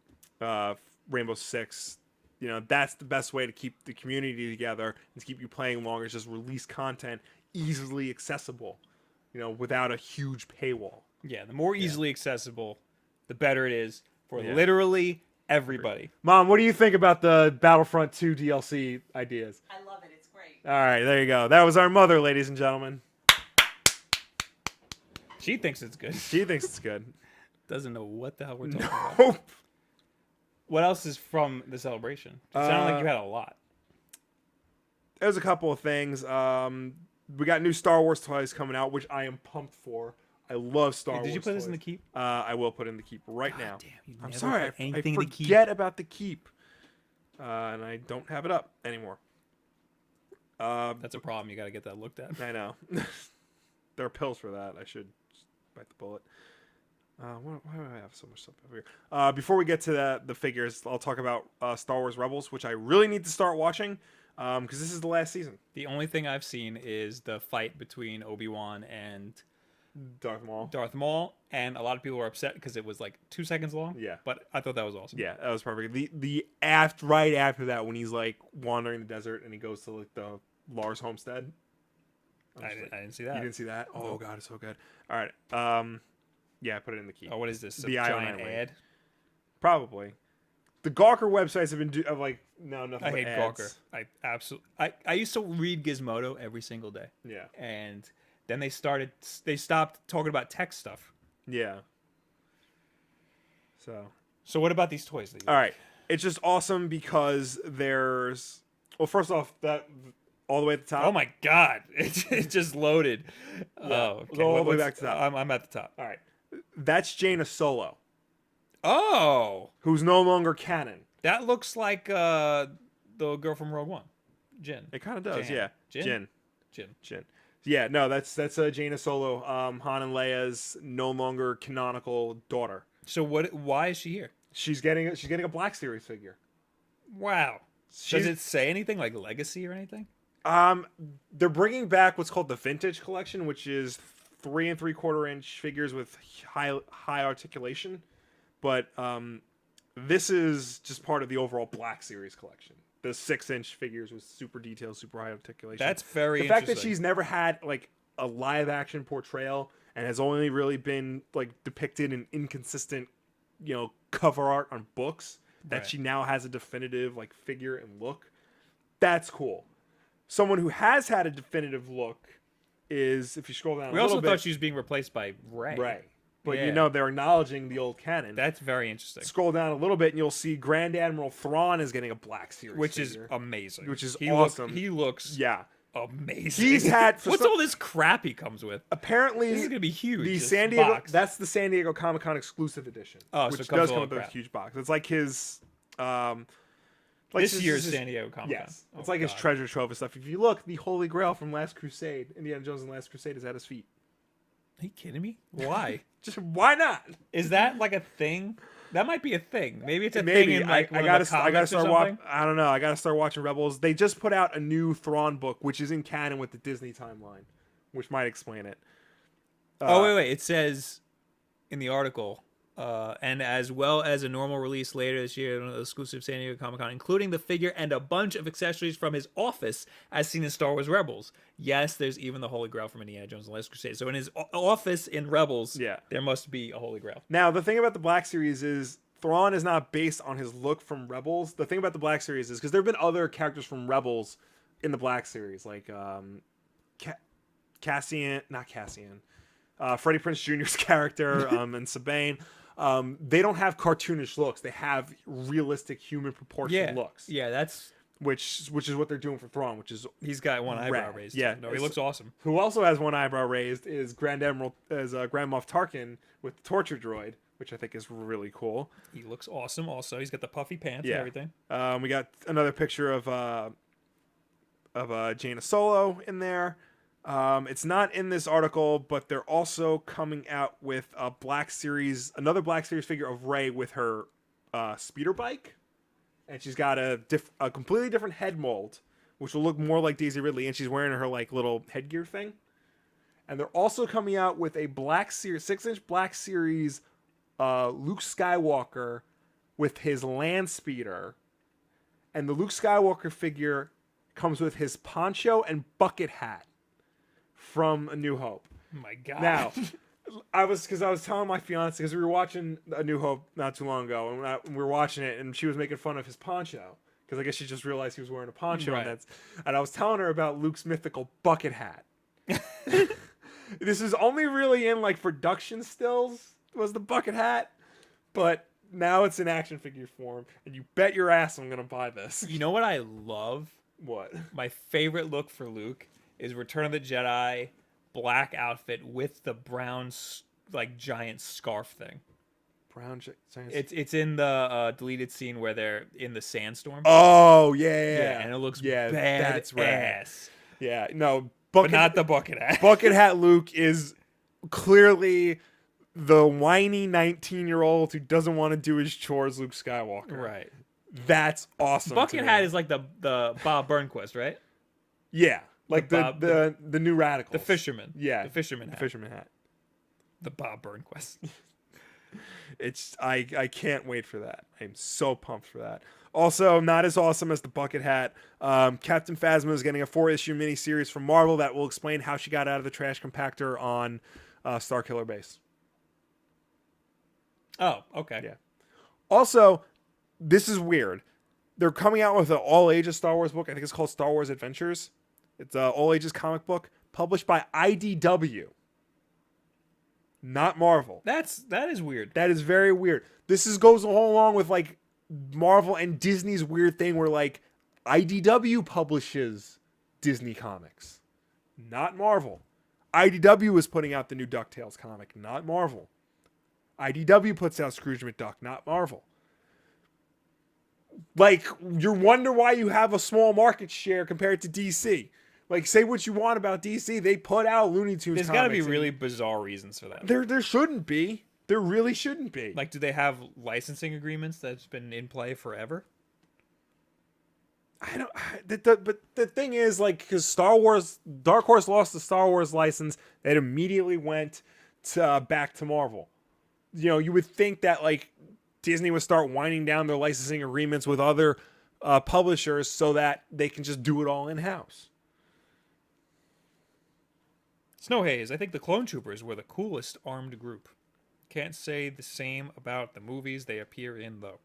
Rainbow Six, you know, that's the best way to keep the community together and to keep you playing longer. Is just release content easily accessible, you know, without a huge paywall. Yeah, the more easily accessible, the better it is for Yeah. literally everybody. Mom, what do you think about the Battlefront 2 DLC ideas? I love it. It's great. All right, there you go. That was our mother, ladies and gentlemen. She thinks it's good. She thinks it's good. Doesn't know what the hell we're talking about. Nope. What else is from the celebration? It sounded like you had a lot. There's a couple of things. We got new Star Wars toys coming out, which I am pumped for. I love Star Wars. Did you put this toys. in the keep? I will put in the keep right now. Damn, you I'm never sorry, put I anything in the keep. forget about the keep, and I don't have it up anymore. That's a problem. You got to get that looked at. I know. There are pills for that. I should just bite the bullet. Why do I have so much stuff over here? Before we get to the figures, I'll talk about Star Wars Rebels, which I really need to start watching because this is the last season. The only thing I've seen is the fight between Obi-Wan and Darth Maul, and a lot of people were upset because it was like 2 seconds long. Yeah. But I thought that was awesome. Yeah, that was perfect. Right after that, when he's like wandering the desert and he goes to like the Lars homestead. I didn't see that. You didn't see that? Oh god, it's so good. All right. Yeah, I put it in the key. Oh, what is this? The giant IO9 ad? Probably. The Gawker websites have been nothing I but hate ads. Gawker. I absolutely. I used to read Gizmodo every single day. Yeah. And then they stopped talking about tech stuff. Yeah. So what about these toys? That you all right, it's just awesome because there's first off that all the way at the top. Oh my god! It just loaded. Yeah. Oh, okay. Go all the way back to the top. I'm at the top. All right, that's Jaina Solo, Oh, who's no longer canon. that looks like the girl from Rogue One, Jin. It kind of does, Jan. yeah. Jin. Jin. Yeah, no, that's Jaina Solo, Han and Leia's no longer canonical daughter. So why is she here? She's getting a Black Series figure. Wow. She's- Does it say anything like legacy or anything? They're bringing back what's called the Vintage Collection, which is 3 3/4 inch figures with high articulation, but this is just part of the overall Black Series collection. The 6-inch figures with super detailed, super high articulation. That's very the fact that interesting. she's never had like a live action portrayal and has only really been like depicted in inconsistent, cover art on books. That Right. she now has a definitive like figure and look. That's cool. Someone who has had a definitive look is, if you scroll down We a also little thought bit, she was being replaced by Rey. Rey. But Yeah. they're acknowledging the old canon. That's very interesting. Scroll down a little bit and you'll see Grand Admiral Thrawn is getting a Black Series Which is figure. amazing. Which is he awesome. He looks Yeah. amazing. He's had What's all this crap he comes with? Apparently This is gonna be huge. the this San Diego box. that's the San Diego Comic-Con exclusive edition. Oh, so which it comes does with come all with the a crap. huge box. It's like his This year's San Diego Comic-Con. Yes. Oh, It's like his God. treasure trove and stuff. If you look, the Holy Grail from Last Crusade, Indiana Jones and Last Crusade, is at his feet. Are you kidding me? Why? Just why not? Is that like a thing? That might be a thing. Maybe it's a Maybe thing in like I one gotta of the comics I gotta or start something. watching. I don't know. I gotta start watching Rebels. They just put out a new Thrawn book, which is in canon with the Disney timeline, which might explain it. Wait. It says in the article, and as well as a normal release later this year, an exclusive San Diego Comic-Con, including the figure and a bunch of accessories from his office, as seen in Star Wars Rebels. Yes, there's even the Holy Grail from Indiana Jones and the Last Crusade. So in his office in Rebels, Yeah. there must be a Holy Grail. Now the thing about the Black Series is Thrawn is not based on his look from Rebels. The thing about the Black Series is because there have been other characters from Rebels in the Black Series, like Freddie Prinze Jr.'s character and Sabine. They don't have cartoonish looks. They have realistic human proportioned looks. Yeah, that's Which is what they're doing for Thrawn, which is he's got one eyebrow Rad. raised. Yeah, no, he looks awesome. who also has one eyebrow raised is Grand Moff Tarkin with the torture droid, which I think is really cool. He looks awesome. Also, he's got the puffy pants and everything. We got another picture of Jaina Solo in there. It's not in this article, but they're also coming out with another Black Series figure of Rey with her speeder bike, and she's got a completely different head mold, which will look more like Daisy Ridley, and she's wearing her like little headgear thing. And they're also coming out with a 6-inch Black Series Luke Skywalker with his land speeder, and the Luke Skywalker figure comes with his poncho and bucket hat from A New Hope. Oh my God. Now, I was telling my fiance, because we were watching A New Hope not too long ago, and we were watching it, and she was making fun of his poncho, because I guess she just realized he was wearing a poncho, right. and I was telling her about Luke's mythical bucket hat. This is only really in like production stills, was the bucket hat, but now it's in action figure form, and you bet your ass I'm gonna buy this. You know what I love? What? My favorite look for Luke is Return of the Jedi black outfit with the brown like giant scarf thing. Brown. It's in the deleted scene where they're in the sandstorm. Oh yeah, and it looks that's right. badass. Yeah, no, But not the bucket hat. Bucket hat Luke is clearly the whiny 19-year-old who doesn't want to do his chores, Luke Skywalker. Right. That's awesome. Bucket hat is like the Bob Burnquist, right? Yeah, like the new Radicals. The fisherman. Yeah, the fisherman hat. The fisherman hat. The Bob Burnquist. I can't wait for that. I'm so pumped for that. Also, not as awesome as the bucket hat. Captain Phasma is getting a 4-issue miniseries from Marvel that will explain how she got out of the trash compactor on Starkiller Base. Oh, okay. Yeah. Also, this is weird. They're coming out with an all-ages Star Wars book. I think it's called Star Wars Adventures. It's an all-ages comic book published by IDW. Not Marvel. That is weird. That is very weird. This goes all along with like Marvel and Disney's weird thing where like IDW publishes Disney comics, not Marvel. IDW is putting out the new DuckTales comic, not Marvel. IDW puts out Scrooge McDuck, not Marvel. Like, you wonder why you have a small market share compared to DC. Like, say what you want about DC, they put out Looney Tunes. There's got to be really bizarre reasons for that. There shouldn't be. There really shouldn't be. Like, do they have licensing agreements that's been in play forever? I don't. But the thing is, like, because Dark Horse lost the Star Wars license, it immediately went back to Marvel. You know, you would think that like Disney would start winding down their licensing agreements with other publishers so that they can just do it all in house. Snow Haze, I think the Clone Troopers were the coolest armed group. Can't say the same about the movies they appear in, though.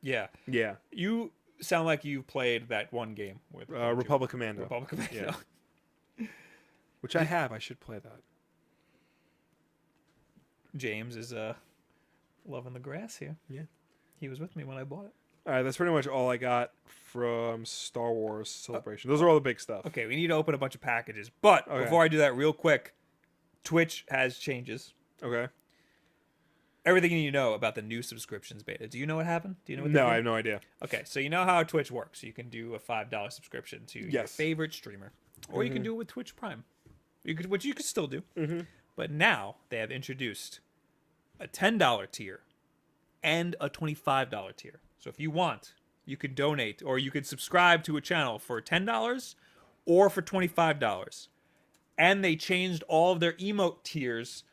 Yeah. Yeah. You sound like you played that one game with Republic Commando. Republic Commando. Yeah. Which I have. I should play that. James is loving the grass here. Yeah. He was with me when I bought it. All right, that's pretty much all I got from Star Wars Celebration. Those are all the big stuff. Okay, we need to open a bunch of packages. But before I do that, real quick, Twitch has changes. Okay. Everything you need to know about the new subscriptions beta. Do you know what happened? Do you know what No, I have no idea. Okay, so you know how Twitch works. You can do a $5 subscription to your favorite streamer. Or you can do it with Twitch Prime. Which you could still do. Mm-hmm. But now they have introduced a $10 tier and a $25 tier. So if you want, you could donate or you could subscribe to a channel for $10 or for $25. And they changed all of their emote tiers.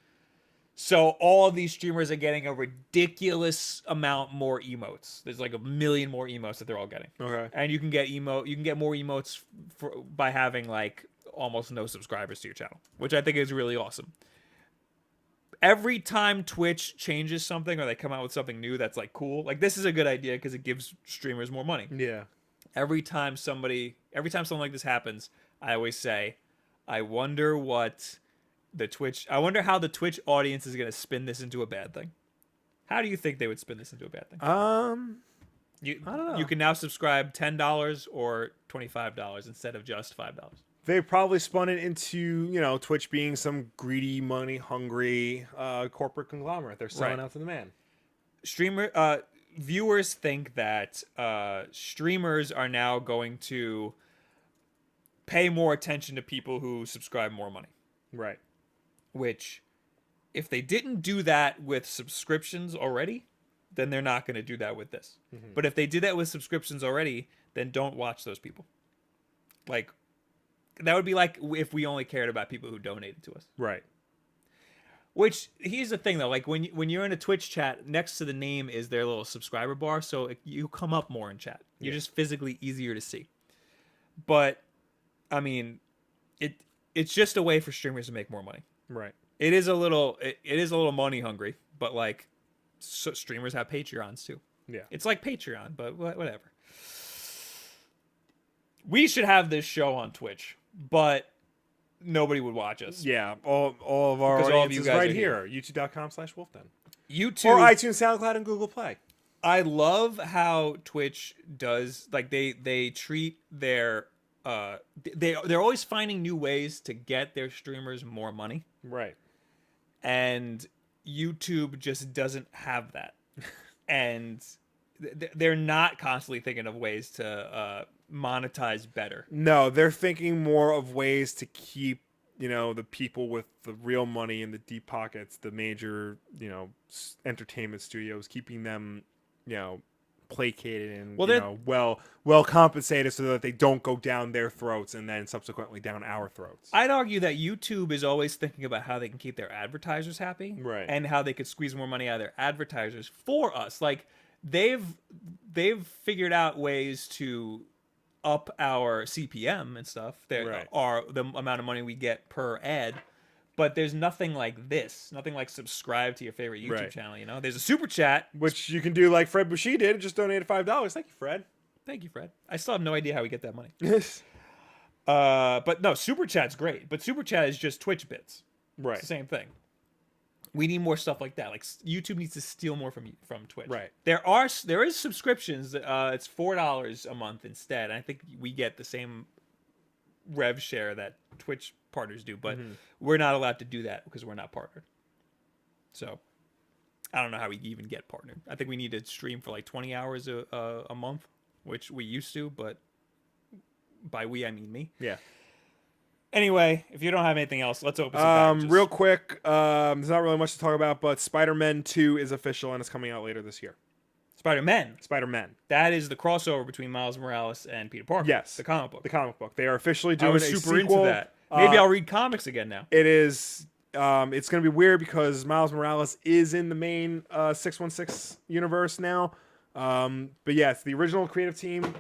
So all of these streamers are getting a ridiculous amount more emotes. There's like 1 million more emotes that they're all getting. Okay. And you can get more emotes by having like almost no subscribers to your channel, which I think is really awesome. Every time Twitch changes something or they come out with something new that's like cool, like this is a good idea because it gives streamers more money. Yeah. Every time something like this happens, I always say, I wonder how the Twitch audience is going to spin this into a bad thing. How do you think they would spin this into a bad thing? I don't know. You can now subscribe $10 or $25 instead of just $5. they probably spun it into, you know, Twitch being some greedy, money hungry corporate conglomerate. They're selling out to the man. Viewers think that streamers are now going to pay more attention to people who subscribe more money. Right. Which, if they didn't do that with subscriptions already, then they're not going to do that with this. Mm-hmm. But if they did that with subscriptions already, then don't watch those people. Like, that would be like if we only cared about people who donated to us. Right. Which, here's the thing though, like when you're in a Twitch chat, next to the name is their little subscriber bar, so you come up more in chat. You're just physically easier to see. But, I mean, it's just a way for streamers to make more money. Right. It is a little money hungry, but like, so streamers have Patreons too. Yeah. It's like Patreon, but whatever. We should have this show on Twitch, but nobody would watch us. Yeah. All of our Because audience is guys right are here. YouTube.com/WulffDen. YouTube Or iTunes, SoundCloud, and Google Play. I love how Twitch does, like, they treat their they're always finding new ways to get their streamers more money. Right. And YouTube just doesn't have that. And they're not constantly thinking of ways to monetize better. No, they're thinking more of ways to keep, you know, the people with the real money in the deep pockets, the major, you know, entertainment studios, keeping them, you know, placated and well compensated so that they don't go down their throats and then subsequently down our throats. I'd argue that YouTube is always thinking about how they can keep their advertisers happy, right, and how they could squeeze more money out of their advertisers for us. Like they've figured out ways to up our CPM and stuff. There are the amount of money we get per ad. But there's nothing like this. Nothing like subscribe to your favorite YouTube channel, you know? There's a super chat. Which you can do like Fred Bushy did. Just donated $5. Thank you, Fred. Thank you, Fred. I still have no idea how we get that money. But no, super chat's great. But super chat is just Twitch bits. Right. It's the same thing. We need more stuff like that. Like YouTube needs to steal more from Twitch. Right. There is subscriptions. It's $4 a month instead. I think we get the same rev share that Twitch partners do, but we're not allowed to do that because we're not partnered. So I don't know how we even get partnered. I think we need to stream for like 20 hours a month, which we used to, but by we I mean me. Yeah. Anyway, if you don't have anything else, let's open some packages. Real quick, there's not really much to talk about, but Spider-Man 2 is official and it's coming out later this year. Spider-Man. That is the crossover between Miles Morales and Peter Parker. Yes. The comic book. The comic book. They are officially doing a super sequel. into that. Maybe I'll read comics again now. It is. It's going to be weird because Miles Morales is in the main 616 universe now. But yeah, it's the original creative team.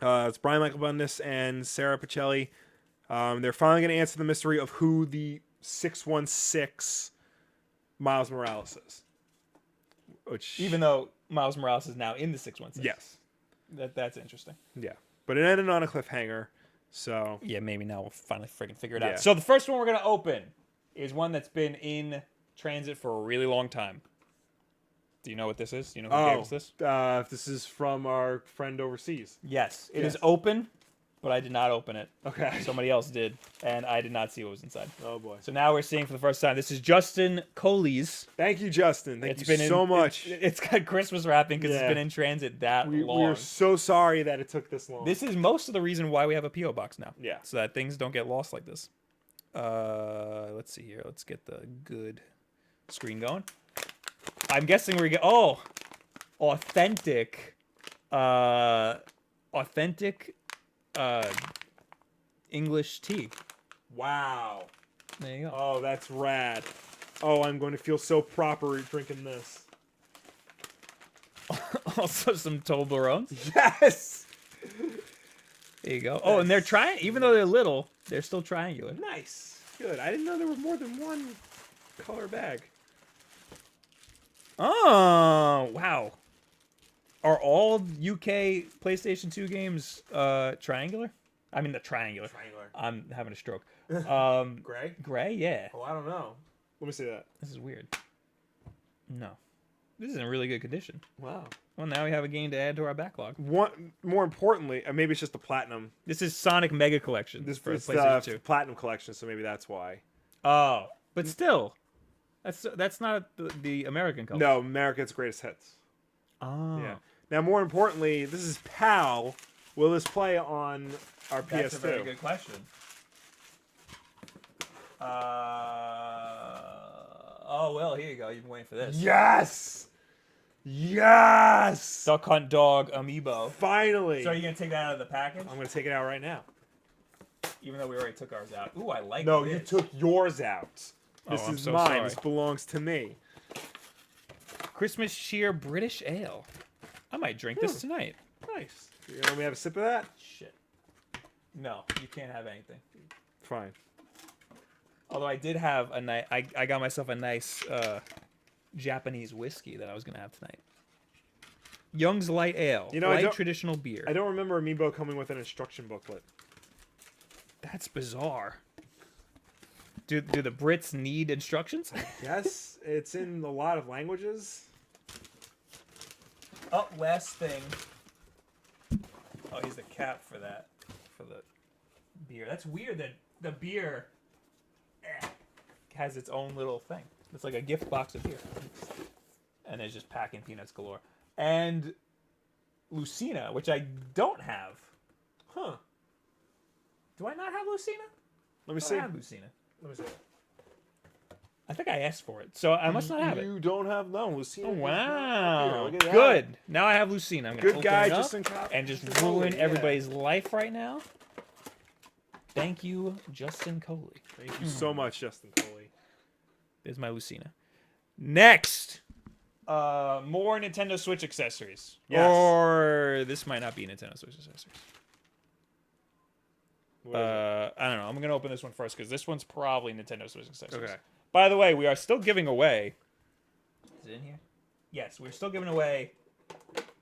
It's Brian Michael Bendis and Sarah Pichelli. They're finally going to answer the mystery of who the 616 Miles Morales is. Which, even though Miles Morales is now in the 616. Yes. That's interesting. Yeah. But it ended on a cliffhanger. So yeah, maybe now we'll finally freaking figure it out. So the first one we're going to open is one that's been in transit for a really long time. Do you know what this is? Do you know who gave us this? This is from our friend overseas. Yes. It is open, but I did not open it. Okay. Somebody else did, and I did not see what was inside. Oh, boy. So now we're seeing for the first time. This is Justin Coley's. Thank you, Justin. Thank you so much. It's got Christmas wrapping because it's been in transit that long. We're so sorry that it took this long. This is most of the reason why we have a P.O. box now. Yeah. So that things don't get lost like this. Let's see here. Let's get the good screen going. I'm guessing we're getting... authentic English tea. Wow. There you go. Oh, that's rad. Oh, I'm going to feel so proper drinking this. Also some Toblerones. Yes. There you go. Oh, and they're trying, even though they're little, they're still triangular. Nice. Good. I didn't know there were more than one color bag. Oh, wow. Are all UK PlayStation 2 games triangular? I mean, the triangular. I'm having a stroke. Gray? Gray, yeah. Oh, I don't know. Let me see that. This is weird. No. This is in really good condition. Wow. Well, now we have a game to add to our backlog. More importantly, maybe it's just the platinum. This is Sonic Mega Collection. This for is PlayStation the 2. platinum collection, so maybe that's why. Oh, but still, that's not the American color. No, America's Greatest Hits. Oh. Yeah. Now, more importantly, this is PAL. Will this play on our PS2? That's a very good question. Oh, well, here you go. You've been waiting for this. Yes! Yes! Duck Hunt Dog Amiibo. Finally! So are you going to take that out of the package? I'm going to take it out right now. Even though we already took ours out. Ooh, I like No, this. you took yours out. This I'm is so mine. sorry. This belongs to me. Christmas cheer British ale. I might drink this tonight. Nice. You want me to have a sip of that? Shit. No, you can't have anything. Fine. Although I did have a nice, I got myself a nice Japanese whiskey that I was gonna have tonight. Young's Light Ale, light traditional beer. I don't remember Amiibo coming with an instruction booklet. That's bizarre. Do the Brits need instructions? Yes, it's in a lot of languages. Oh, last thing. Oh, here's the cap for that, for the beer. That's weird that the beer has its own little thing. It's like a gift box of beer. And there's just packing peanuts galore. And Lucina, which I don't have. Huh. Do I not have Lucina? Let me I see. have Lucina. Let me see. I think I asked for it, so I must not have it. You don't have Lucina. Oh, is not wow. here. Look at that. Good. Now I have Lucina. I'm gonna Good open guy, it up Justin Cop. and just Justin ruin Coley, yeah. everybody's life right now. Thank you, Justin Coley. Thank you so much, Justin Coley. There's my Lucina. Next, more Nintendo Switch accessories. Yes. Or this might not be Nintendo Switch accessories. What is it? I don't know. I'm gonna open this one first because this one's probably Nintendo Switch accessories. Okay. By the way, we are still giving away. Is it in here? Yes, we're still giving away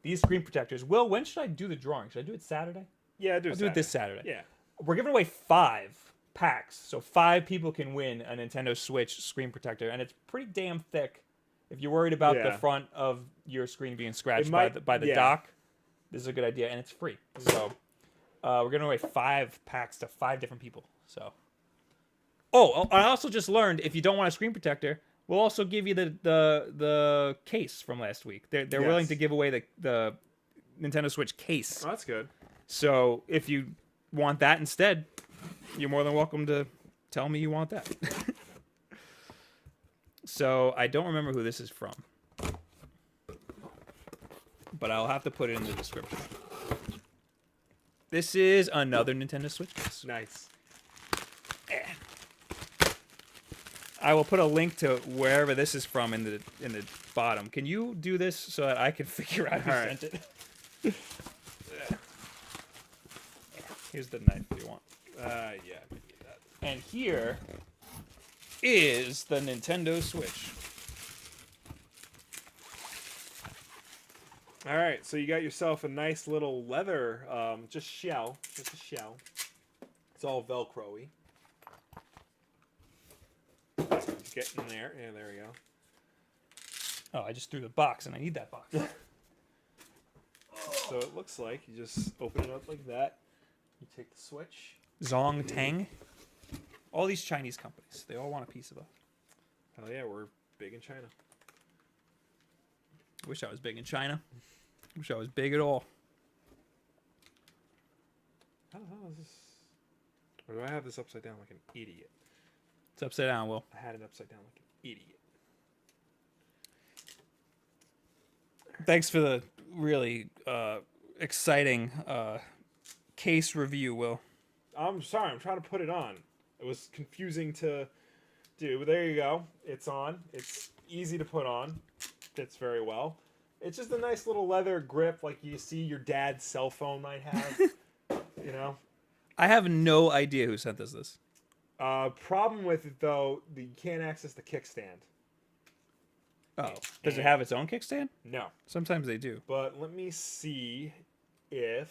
these screen protectors. Will, when should I do the drawing? Should I do it Saturday? Yeah, I'll do it this Saturday. Yeah. We're giving away 5 packs, so 5 people can win a Nintendo Switch screen protector, and it's pretty damn thick. If you're worried about the front of your screen being scratched by the dock, this is a good idea, and it's free. So we're giving away 5 packs to 5 different people. So, I also just learned if you don't want a screen protector, we'll also give you the case from last week. They're willing to give away the Nintendo Switch case. Oh, that's good. So if you want that instead, you're more than welcome to tell me you want that. So I don't remember who this is from, but I'll have to put it in the description. This is another Nintendo Switch case. Nice. I will put a link to wherever this is from in the bottom. Can you do this so that I can figure out who sent it? Here's the knife if you want. Yeah. I can do that. And here is the Nintendo Switch. All right, so you got yourself a nice little leather, just a shell. It's all Velcro-y. Get in there. Yeah, there we go. Oh, I just threw the box, and I need that box. So it looks like you just open it up like that. You take the Switch. Zong Tang. All these Chinese companies, they all want a piece of us. Hell yeah, we're big in China. Wish I was big in China. Wish I was big at all. How the hell is this? Or do I have this upside down like an idiot? It's upside down, Will. I had it upside down like an idiot. Thanks for the really exciting case review, Will. I'm sorry, I'm trying to put it on. It was confusing to do, but there you go. It's on. It's easy to put on. Fits very well. It's just a nice little leather grip like you see your dad's cell phone might have. You know? I have no idea who sent us this. Problem with it, though, you can't access the kickstand. Oh. Does it have its own kickstand? No. Sometimes they do. But let me see if...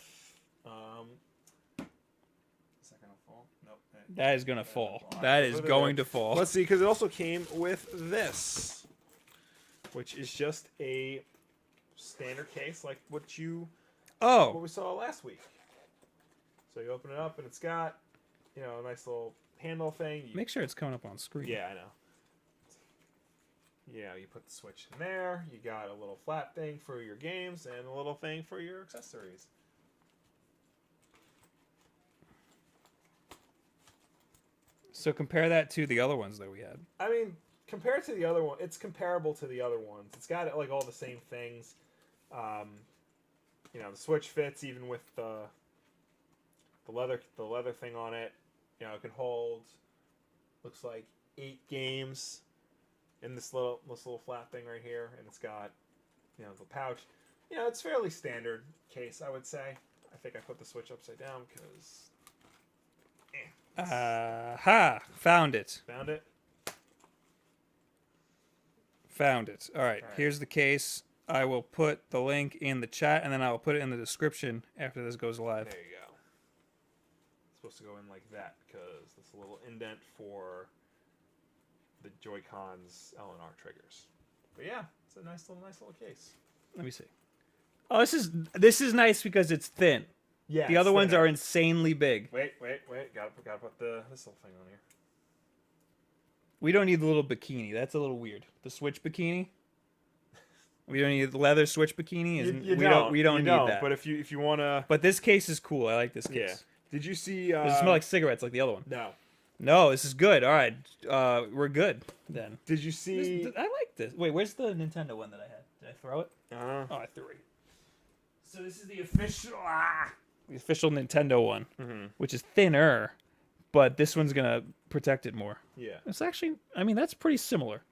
Is that going to fall? Nope. That is going to fall. That is going to fall. Let's see, because it also came with this. which is just a standard case like what Oh, we saw last week. So you open it up and it's got, you know, a nice little handle thing. make sure it's coming up on screen. Yeah, I know. Yeah, you put the Switch in there. You got a little flat thing for your games and a little thing for your accessories. So compare that to the other ones that we had. I mean, compared to the other one, it's comparable to the other ones. It's got like all the same things. You know, the Switch fits even with the leather thing on it. You know, it can hold, looks like 8 games in this little flat thing right here, and it's got, you know, the pouch. You know, it's fairly standard case, I would say. I think I put the Switch upside down because. Found it. Found it. Found it. All right, All right. here's the case. I will put the link in the chat, and then I will put it in the description after this goes live. There you go. It's supposed to go in like that because there's a little indent for the Joy-Cons L&R triggers. But yeah, it's a nice little case. Let me see. Oh, this is nice because it's thin. Yeah. The other ones are insanely big. Wait. Gotta put this little thing on here. We don't need the little bikini. That's a little weird. The Switch bikini. We don't need the leather Switch bikini. We don't need that. But if you wanna. But this case is cool. I like this case. Yeah. Did you see? Does it smell like cigarettes like the other one? No. No, this is good. All right, we're good then. Did you see? I like this. Wait, where's the Nintendo one that I had? Did I throw it? Oh, I threw it. So this is the official Nintendo one, which is thinner, but this one's gonna protect it more. Yeah. It's actually, I mean, that's pretty similar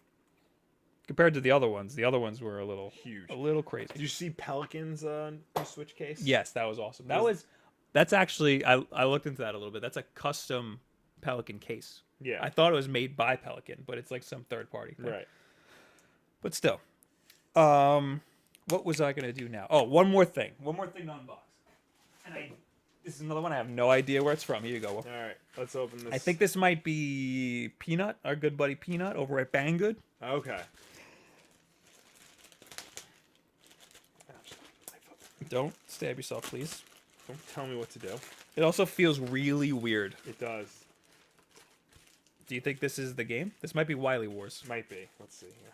compared to the other ones. The other ones were a little Huge. a little crazy. Did you see Pelican's Switch case? Yes, that was awesome. That's actually I looked into that a little bit. That's a custom Pelican case. Yeah. I thought it was made by Pelican, but it's like some third party thing. Right. But still. What was I gonna do now? Oh, one more thing to unbox. And this is another one I have no idea where it's from. Here you go. All right. Let's open this. I think this might be Peanut, our good buddy Peanut over at Banggood. Okay. Don't stab yourself, please. Don't tell me what to do. It also feels really weird. It does. Do you think this is the game? This might be Wily Wars. Might be. Let's see here.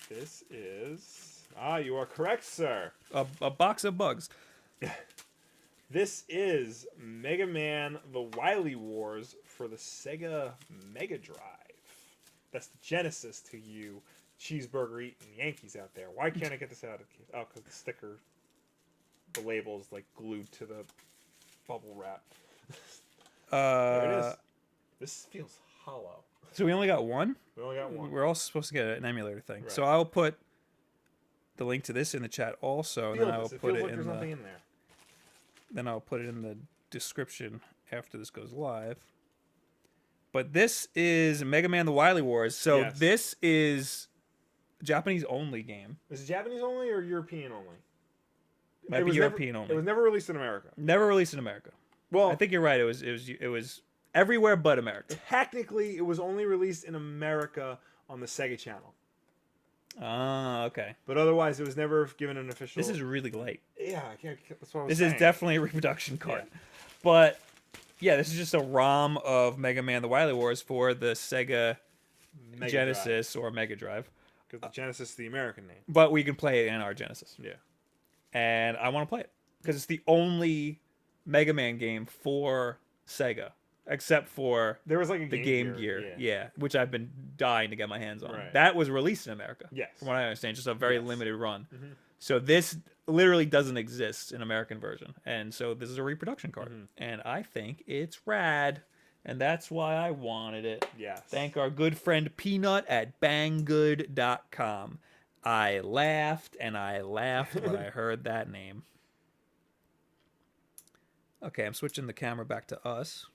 This is... you are correct, sir. A box of bugs. This is Mega Man The Wily Wars for the Sega Mega Drive. That's the Genesis to you cheeseburger-eating Yankees out there. Why can't I get this out of the case? Oh, because the sticker, the label's like glued to the bubble wrap. There it is. This feels hollow. So we only got one? We only got one. We're also supposed to get an emulator thing. Right. So I'll put the link to this in the chat also, and then I will put it in something the... in there. Then I'll put it in the description after this goes live. But this is Mega Man The Wily Wars. So Yes. this is Japanese only game. Is it Japanese only or European only? Might be European only. It was never released in America. Never released in America. Well, I think you're right. It was everywhere but America. technically, it was only released in America on the Sega Channel. Ah, okay. But otherwise, it was never given an official... This is really light. Yeah, that's what I was This saying. is definitely a reproduction card. Yeah. But yeah, this is just a ROM of Mega Man The Wily Wars for the Sega Mega Genesis or Mega Drive. Because the Genesis is the American name. But we can play it in our Genesis. Yeah. And I want to play it because it's the only Mega Man game for Sega, except for There was like a the Game Gear, yeah, which I've been dying to get my hands on. Right. That was released in America, Yes. from what I understand, just a very Yes. limited run. Mm-hmm. So this literally doesn't exist in American version, and so this is a reproduction card, and I think it's rad, and that's why I wanted it. Yes. Thank our good friend Peanut at banggood.com. I laughed and I laughed when I heard that name. Okay, I'm switching the camera back to us.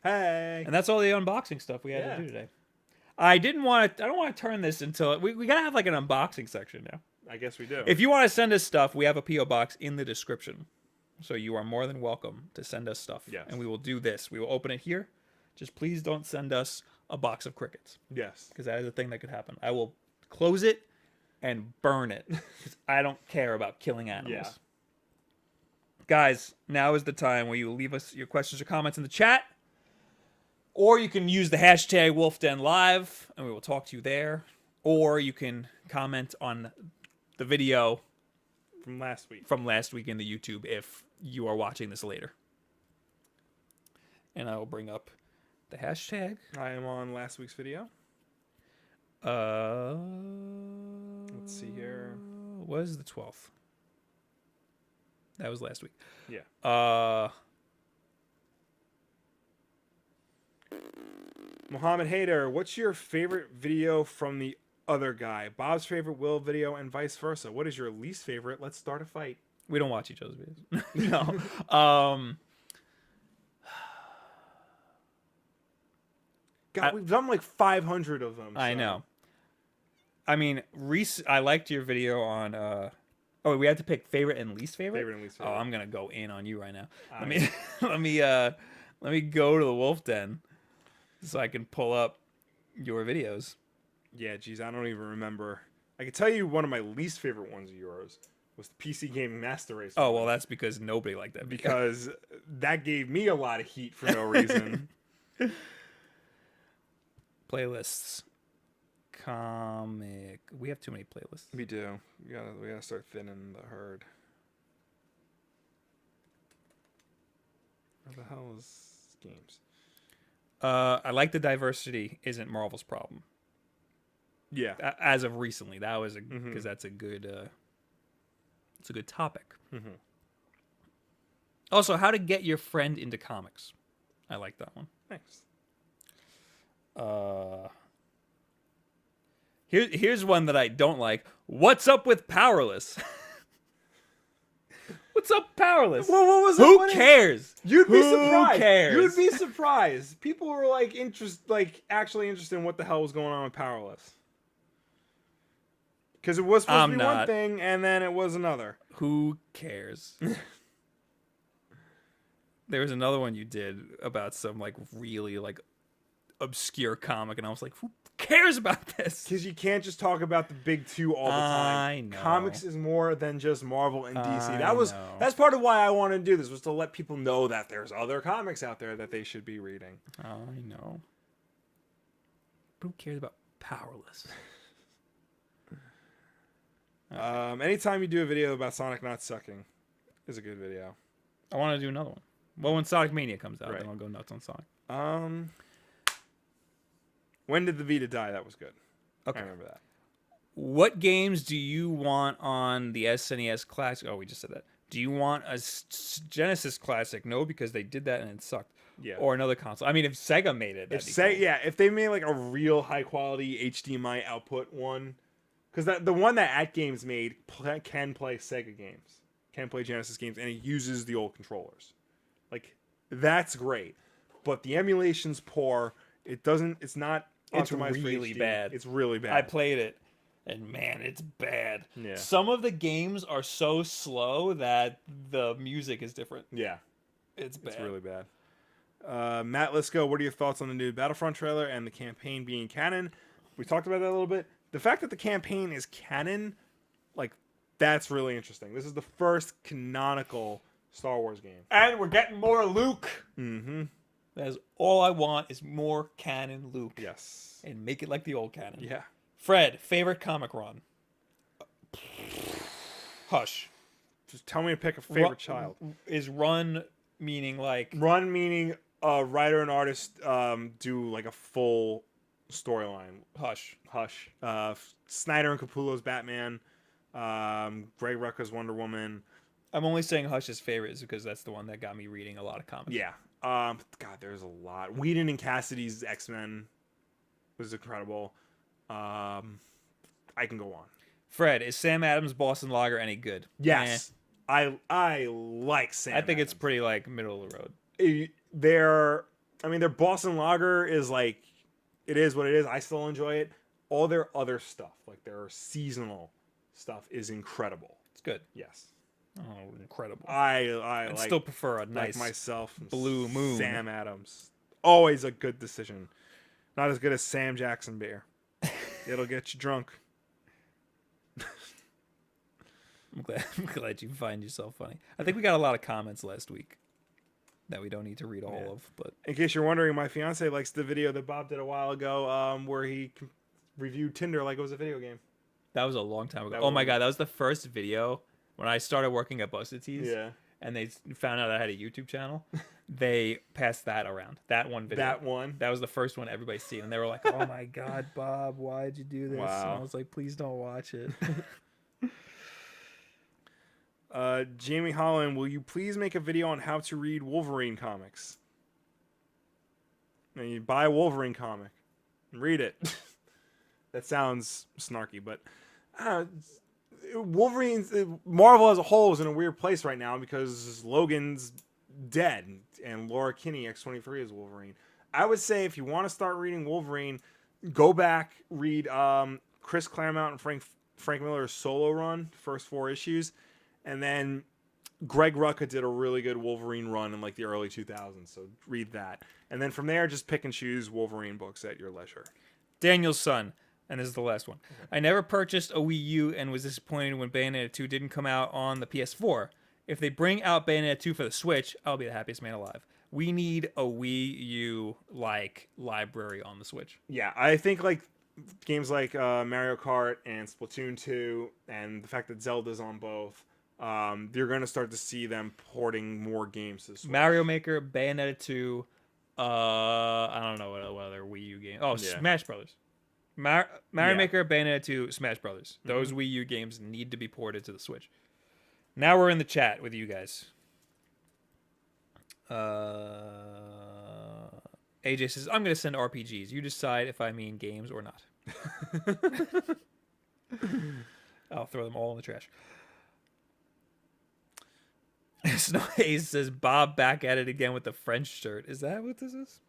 Hey. And that's all the unboxing stuff we had to do today. I don't want to turn this until we got to have like an unboxing section now. I guess we do. If you want to send us stuff, we have a PO box in the description. So you are more than welcome to send us stuff. Yes. And we will do this. We will open it here. Just please don't send us a box of crickets. Yes. Because that is a thing that could happen. I will close it and burn it. Because I don't care about killing animals. Yeah. Guys, now is the time where you leave us your questions or comments in the chat. Or you can use the hashtag Wulff Den Live, and we will talk to you there. Or you can comment on the video From last week in the YouTube if you are watching this later. And I will bring up the hashtag. I am on last week's video. Let's see here. Was the 12th? That was last week. Yeah. Mohammed Hader, what's your favorite video from the other guy? Bob's favorite Will video and vice versa. What is your least favorite? Let's start a fight. We don't watch each other's videos. No. God, we've done like 500 of them. I so. know. I mean, I liked your video on. Oh, we had to pick favorite and least favorite. Favorite and least favorite. Oh, I'm gonna go in on you right now. Let me go to the Wulff Den so I can pull up your videos. Yeah, geez, I don't even remember. I can tell you one of my least favorite ones of yours was the PC Gaming Master Race. Oh, well, that's because nobody liked that video. Because that gave me a lot of heat for no reason. Playlists. Comic. We have too many playlists. We do. We gotta start thinning the herd. What the hell is games? I like the diversity isn't Marvel's problem. Yeah. As of recently, that was because that's a good. It's a good topic. Mm-hmm. Also, how to get your friend into comics. I like that one. Thanks. Here's one that I don't like. What's up with Powerless? What's up, Powerless? Well, what was Who cares? You'd be Who surprised. cares? You'd be surprised. People were like actually interested in what the hell was going on with Powerless. Because it was supposed to be one thing, and then it was another. Who cares? There was another one you did about some like really like obscure comic, and I was like, who cares about this? Because you can't just talk about the big two all the time. I know. Comics is more than just Marvel and DC. I know. That's part of why I wanted to do this, was to let people know that there's other comics out there that they should be reading. I know. Who cares about Powerless? Anytime you do a video about Sonic not sucking is a good video. I want to do another one. Well, when Sonic Mania comes out, Right. then I'll go nuts on Sonic. When did the Vita die? That was good. Okay. I remember that. What games do you want on the SNES Classic? Oh, we just said that. Do you want a Genesis Classic? No, because they did that and it sucked. Yeah. Or another console. I mean, if Sega made it, that'd be cool. If they made like a real high quality HDMI output one, because the one that At Games made can play Sega games, can play Genesis games, and it uses the old controllers. Like, that's great. But the emulation's poor. It's not optimized for really HD. bad. It's really bad. I played it, and man, it's bad. Yeah. Some of the games are so slow that the music is different. Yeah. It's bad. It's really bad. Matt Lisco, what are your thoughts on the new Battlefront trailer and the campaign being canon? We talked about that a little bit. The fact that the campaign is canon, like, that's really interesting. This is the first canonical Star Wars game. And we're getting more Luke. Mm-hmm. That's all I want is more canon Luke. Yes. And make it like the old canon. Yeah. Fred, favorite comic run? Hush. Just tell me to pick a favorite child. Is run meaning like... Run meaning a writer and artist do like a full storyline. Hush. Snyder and Capullo's Batman. Greg Rucka's Wonder Woman. I'm only saying Hush is favorite is because that's the one that got me reading a lot of comics. Yeah. God, there's a lot. Whedon and Cassidy's X-Men was incredible. I can go on. Fred, is Sam Adams' Boston Lager any good? Yes. I like Sam I think Adams. it's pretty like middle of the road. Their Boston Lager is like, it is what it is. I still enjoy it. All their other stuff, like their seasonal stuff, is incredible. It's good. Yes. Oh, incredible. I I'd like, still prefer a nice like myself Blue Moon. Sam Adams. Always a good decision. Not as good as Sam Jackson beer. It'll get you drunk. I'm glad you find yourself funny. I think we got a lot of comments last week that we don't need to read all of. But in case you're wondering, my fiance likes the video that Bob did a while ago, where he reviewed Tinder like it was a video game. That was a long time ago. Oh my god, that was the first video when I started working at Busted Tees. Yeah. And they found out I had a YouTube channel. They passed that around. That one video. That one. That was the first one everybody's seen. And they were like, "Oh my god, Bob, why'd you do this?" Wow. And I was like, "Please don't watch it." Jamie Holland, will you please make a video on how to read Wolverine comics? And you buy a Wolverine comic and read it. That sounds snarky, but Marvel as a whole is in a weird place right now because Logan's dead and Laura Kinney X-23 is Wolverine. I would say if you want to start reading Wolverine, go back, read Chris Claremont and Frank Miller's solo run, first 4 issues, and then Greg Rucka did a really good Wolverine run in like the early 2000s, so read that. And then from there, just pick and choose Wolverine books at your leisure. Daniel's son. And this is the last one. Okay. I never purchased a Wii U and was disappointed when Bayonetta 2 didn't come out on the PS4. If they bring out Bayonetta 2 for the Switch, I'll be the happiest man alive. We need a Wii U like library on the Switch. Yeah, I think like games like Mario Kart and Splatoon 2 and the fact that Zelda's on both, you're going to start to see them porting more games to the Switch. Mario Maker, Bayonetta 2, I don't know what other Wii U game. Oh, yeah. Smash Brothers. Mario Maker, Bayonetta 2, Smash Brothers. Those Wii U games need to be ported to the Switch. Now we're in the chat with you guys. AJ says, I'm going to send RPGs. You decide if I mean games or not. I'll throw them all in the trash. Snow Haze says, Bob back at it again with the French shirt. Is that what this is?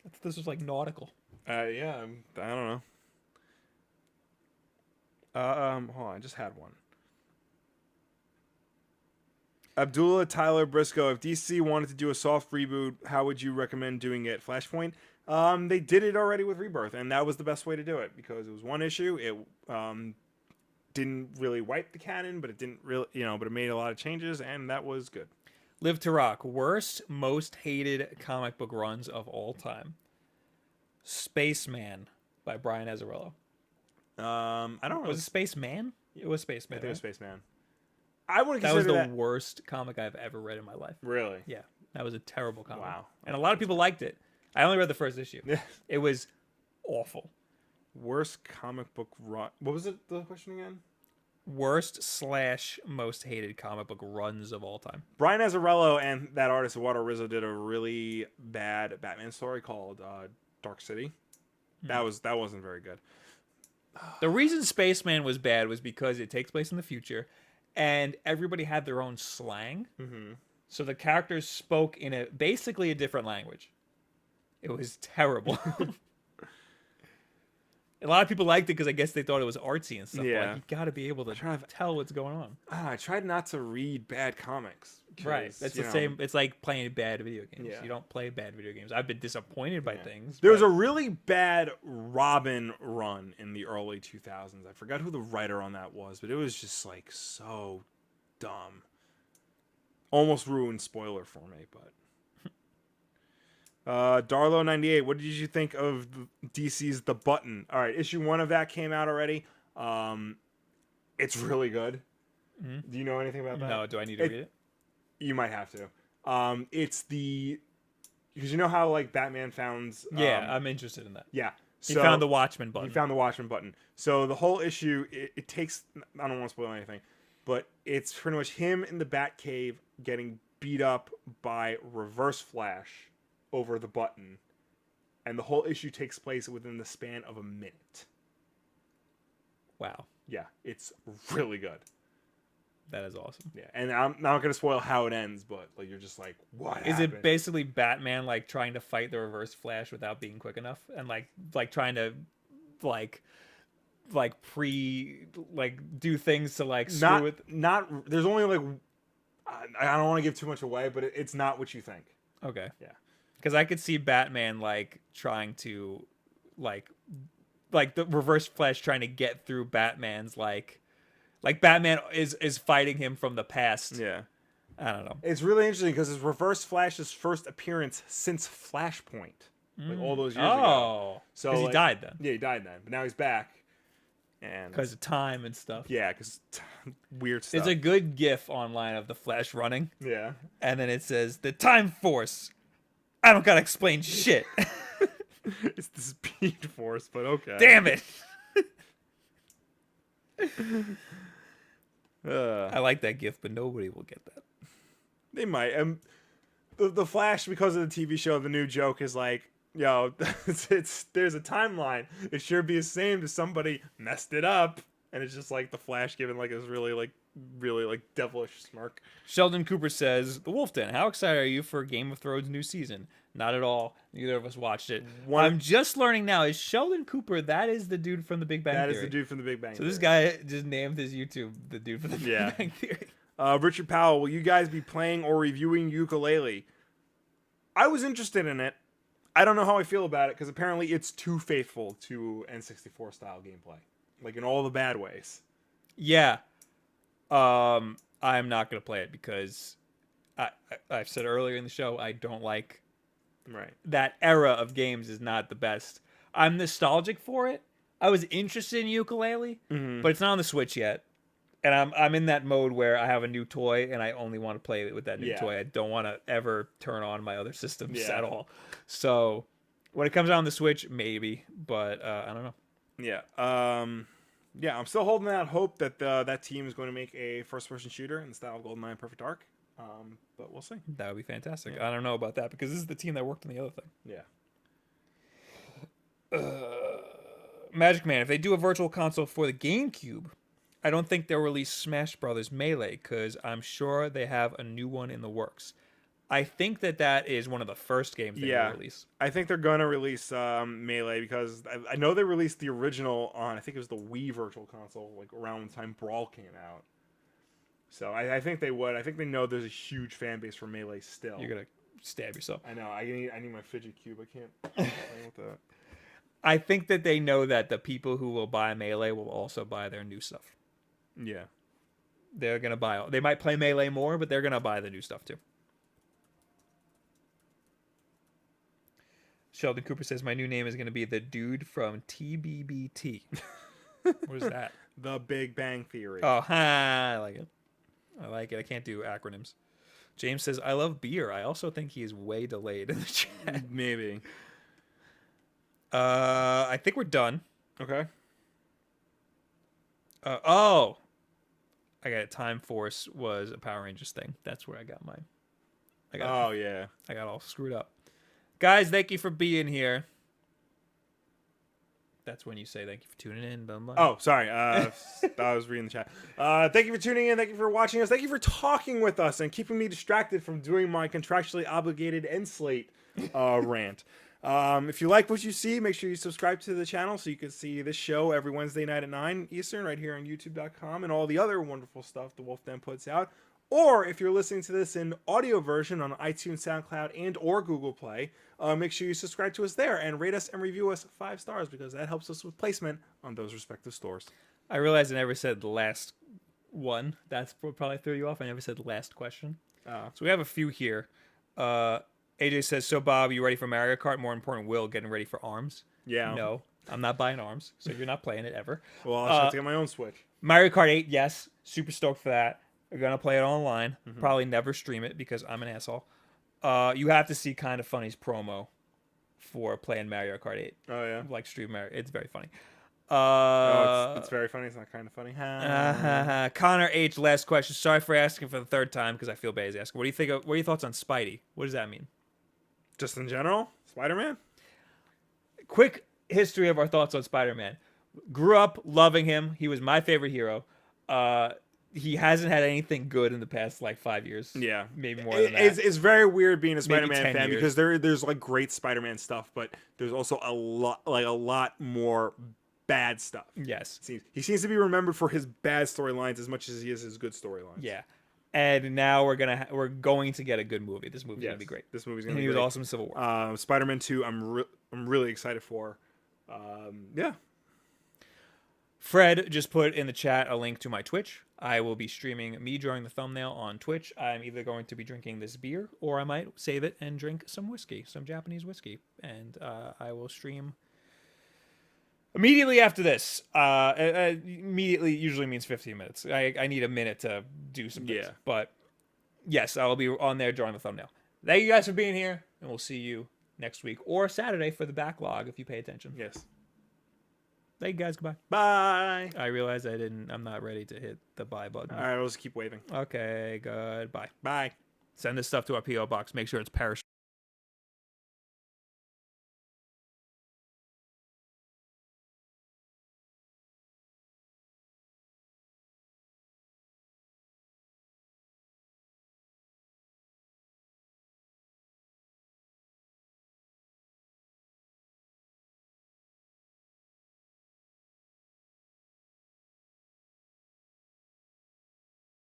I thought this was like nautical. Yeah, I don't know. Hold on, I just had one. Abdullah Tyler Briscoe, if DC wanted to do a soft reboot, how would you recommend doing it? Flashpoint? They did it already with Rebirth, and that was the best way to do it because it was one issue. It didn't really wipe the canon, but it didn't really, but it made a lot of changes, and that was good. Live to Rock, worst, most hated comic book runs of all time. Spaceman by Brian Azzarello. I don't know. Was it Spaceman? It was Spaceman. I think it was Spaceman. I wouldn't consider that was the worst comic I've ever read in my life. Really? Yeah. That was a terrible comic. Wow. And a lot of people liked it. I only read the first issue. It was awful. Worst comic book run. What was it? The question again? Worst / most hated comic book runs of all time. Brian Azzarello and that artist Eduardo Rizzo did a really bad Batman story called Dark City. That wasn't very good. The reason Spaceman was bad was because it takes place in the future, and everybody had their own slang. Mm-hmm. So the characters spoke in basically a different language. It was terrible. A lot of people liked it because I guess they thought it was artsy and stuff. Yeah. But like, you got to be able to tell what's going on. I tried not to read bad comics. Right. That's the same. It's like playing bad video games. Yeah. You don't play bad video games. I've been disappointed by things. There was a really bad Robin run in the early 2000s. I forgot who the writer on that was, but it was just like so dumb. Almost ruined spoiler for me, but... Darlow98, what did you think of DC's The Button? All right, issue 1 of that came out already. It's really good. Mm-hmm. Do you know anything about that? No, do I need to read it? You might have to. It's because you know how like Batman found. Yeah, I'm interested in that. Yeah, he found the Watchmen button. He found the Watchmen button. So the whole issue, it takes. I don't want to spoil anything, but it's pretty much him in the Batcave getting beat up by Reverse Flash over the button, and the whole issue takes place within the span of a minute. Wow. Yeah, it's really good. That is awesome. Yeah, and I'm not going to spoil how it ends, but like you're just like, what happened? Is it basically Batman like trying to fight the Reverse Flash without being quick enough, and like trying to like do things to like screw with? Not. There's only like I don't want to give too much away, but it's not what you think. Okay. Yeah. Because I could see Batman like trying to like the Reverse Flash trying to get through Batman's like Batman is fighting him from the past. Yeah. I don't know. It's really interesting because it's Reverse Flash's first appearance since Flashpoint, like all those years ago. So because he died then. Yeah, he died then, but now he's back, and because of time and stuff. Yeah, because weird stuff. There's a good GIF online of the Flash running. Yeah, and then it says the Time Force. I don't gotta explain shit. It's the Speed Force, but okay. Damn it. I I like that GIF, but nobody will get that. They might. The Flash, because of the TV show, the new joke is like, yo, there's a timeline. It should be the same to somebody messed it up, and it's just like the Flash giving like this really devilish smirk. Sheldon Cooper says, The Wulff Den, how excited are you for Game of Thrones' new season? Not at all. Neither of us watched it. I'm just learning now. Is Sheldon Cooper, that is the dude from the Big Bang Theory? That is the dude from the Big Bang Theory. So Theory. this guy just named his YouTube the dude from the Big Bang Theory. Richard Powell, will you guys be playing or reviewing Ukulele? I was interested in it. I don't know how I feel about it, because apparently it's too faithful to N64 style gameplay. Like in all the bad ways. Yeah. I'm not going to play it because I've said earlier in the show, I don't like that era of games is not the best. I'm nostalgic for it. I was interested in Ukulele, but it's not on the Switch yet. And I'm in that mode where I have a new toy and I only want to play it with that new toy. I don't want to ever turn on my other systems at all. So when it comes out on the Switch, maybe, but I don't know. Yeah. Yeah, I'm still holding out hope that that team is going to make a first-person shooter in the style of GoldenEye and Perfect Dark. But we'll see. That would be fantastic. Yeah. I don't know about that because this is the team that worked on the other thing. Yeah. Magic Man, if they do a virtual console for the GameCube, I don't think they'll release Smash Brothers Melee because I'm sure they have a new one in the works. I think that is one of the first games they will release. I think they're going to release Melee because I know they released the original on, I think it was the Wii Virtual Console, like around the time Brawl came out. So I think they would. I think they know there's a huge fan base for Melee still. You're going to stab yourself. I know. I need my fidget cube. I can't play with that. I think that they know that the people who will buy Melee will also buy their new stuff. Yeah. They're going to buy. They might play Melee more, but they're going to buy the new stuff too. Sheldon Cooper says, my new name is going to be the dude from TBBT. What is that? The Big Bang Theory. Oh, I like it. I can't do acronyms. James says, I love beer. I also think he is way delayed in the chat. Maybe. I think we're done. Okay. I got it. Time Force was a Power Rangers thing. That's where I got mine. I got all screwed up. Guys, thank you for being here. That's when you say thank you for tuning in. Blah, blah. Oh, sorry. I was reading the chat. Thank you for tuning in. Thank you for watching us. Thank you for talking with us and keeping me distracted from doing my contractually obligated end slate rant. If you like what you see, make sure you subscribe to the channel so you can see this show every Wednesday night at 9 Eastern right here on YouTube.com and all the other wonderful stuff the Wulff Den puts out. Or if you're listening to this in audio version on iTunes, SoundCloud, and or Google Play, make sure you subscribe to us there and rate us and review us 5 stars because that helps us with placement on those respective stores. I realized I never said the last one. That's what probably threw you off. I never said the last question. So we have a few here. AJ says, so Bob, you ready for Mario Kart? More important, Will, getting ready for ARMS? Yeah. No, I'm not buying ARMS, so you're not playing it ever. Well, I'll have to get my own Switch. Mario Kart 8, yes. Super stoked for that. We're going to play it online. Probably never stream it because I'm an asshole. You have to see Kind of Funny's promo for playing Mario Kart 8. Oh, yeah? Like stream Mario. It's very funny. It's very funny. It's not kind of funny. Connor H, last question. Sorry for asking for the third time because I feel bad he's asking. What do you think? What are your thoughts on Spidey? What does that mean? Just in general? Spider-Man? Quick history of our thoughts on Spider-Man. Grew up loving him. He was my favorite hero. He hasn't had anything good in the past 5 years. Yeah, maybe more than that. It's very weird being a Spider-Man fan years. because there's great Spider-Man stuff, but there's also a lot more bad stuff. Yes, he seems to be remembered for his bad storylines as much as he is his good storylines. Yeah, and now we're going to get a good movie. This movie's gonna be great. This movie's gonna be great. He was awesome in Civil War. Spider-Man 2, I'm really excited for. Yeah. Fred just put in the chat a link to my Twitch. I will be streaming me drawing the thumbnail on Twitch. I'm either going to be drinking this beer, or I might save it and drink some whiskey, some Japanese whiskey. And I will stream immediately after this. Immediately usually means 15 minutes. I need a minute to do some things. Yeah. But yes, I'll be on there drawing the thumbnail. Thank you guys for being here, and we'll see you next week or Saturday for the backlog if you pay attention. Yes. Thank you guys. Goodbye. Bye. I realized I'm not ready to hit the buy button. All right, we'll just keep waving. Okay, goodbye. Bye. Send this stuff to our P.O. box. Make sure it's perishable.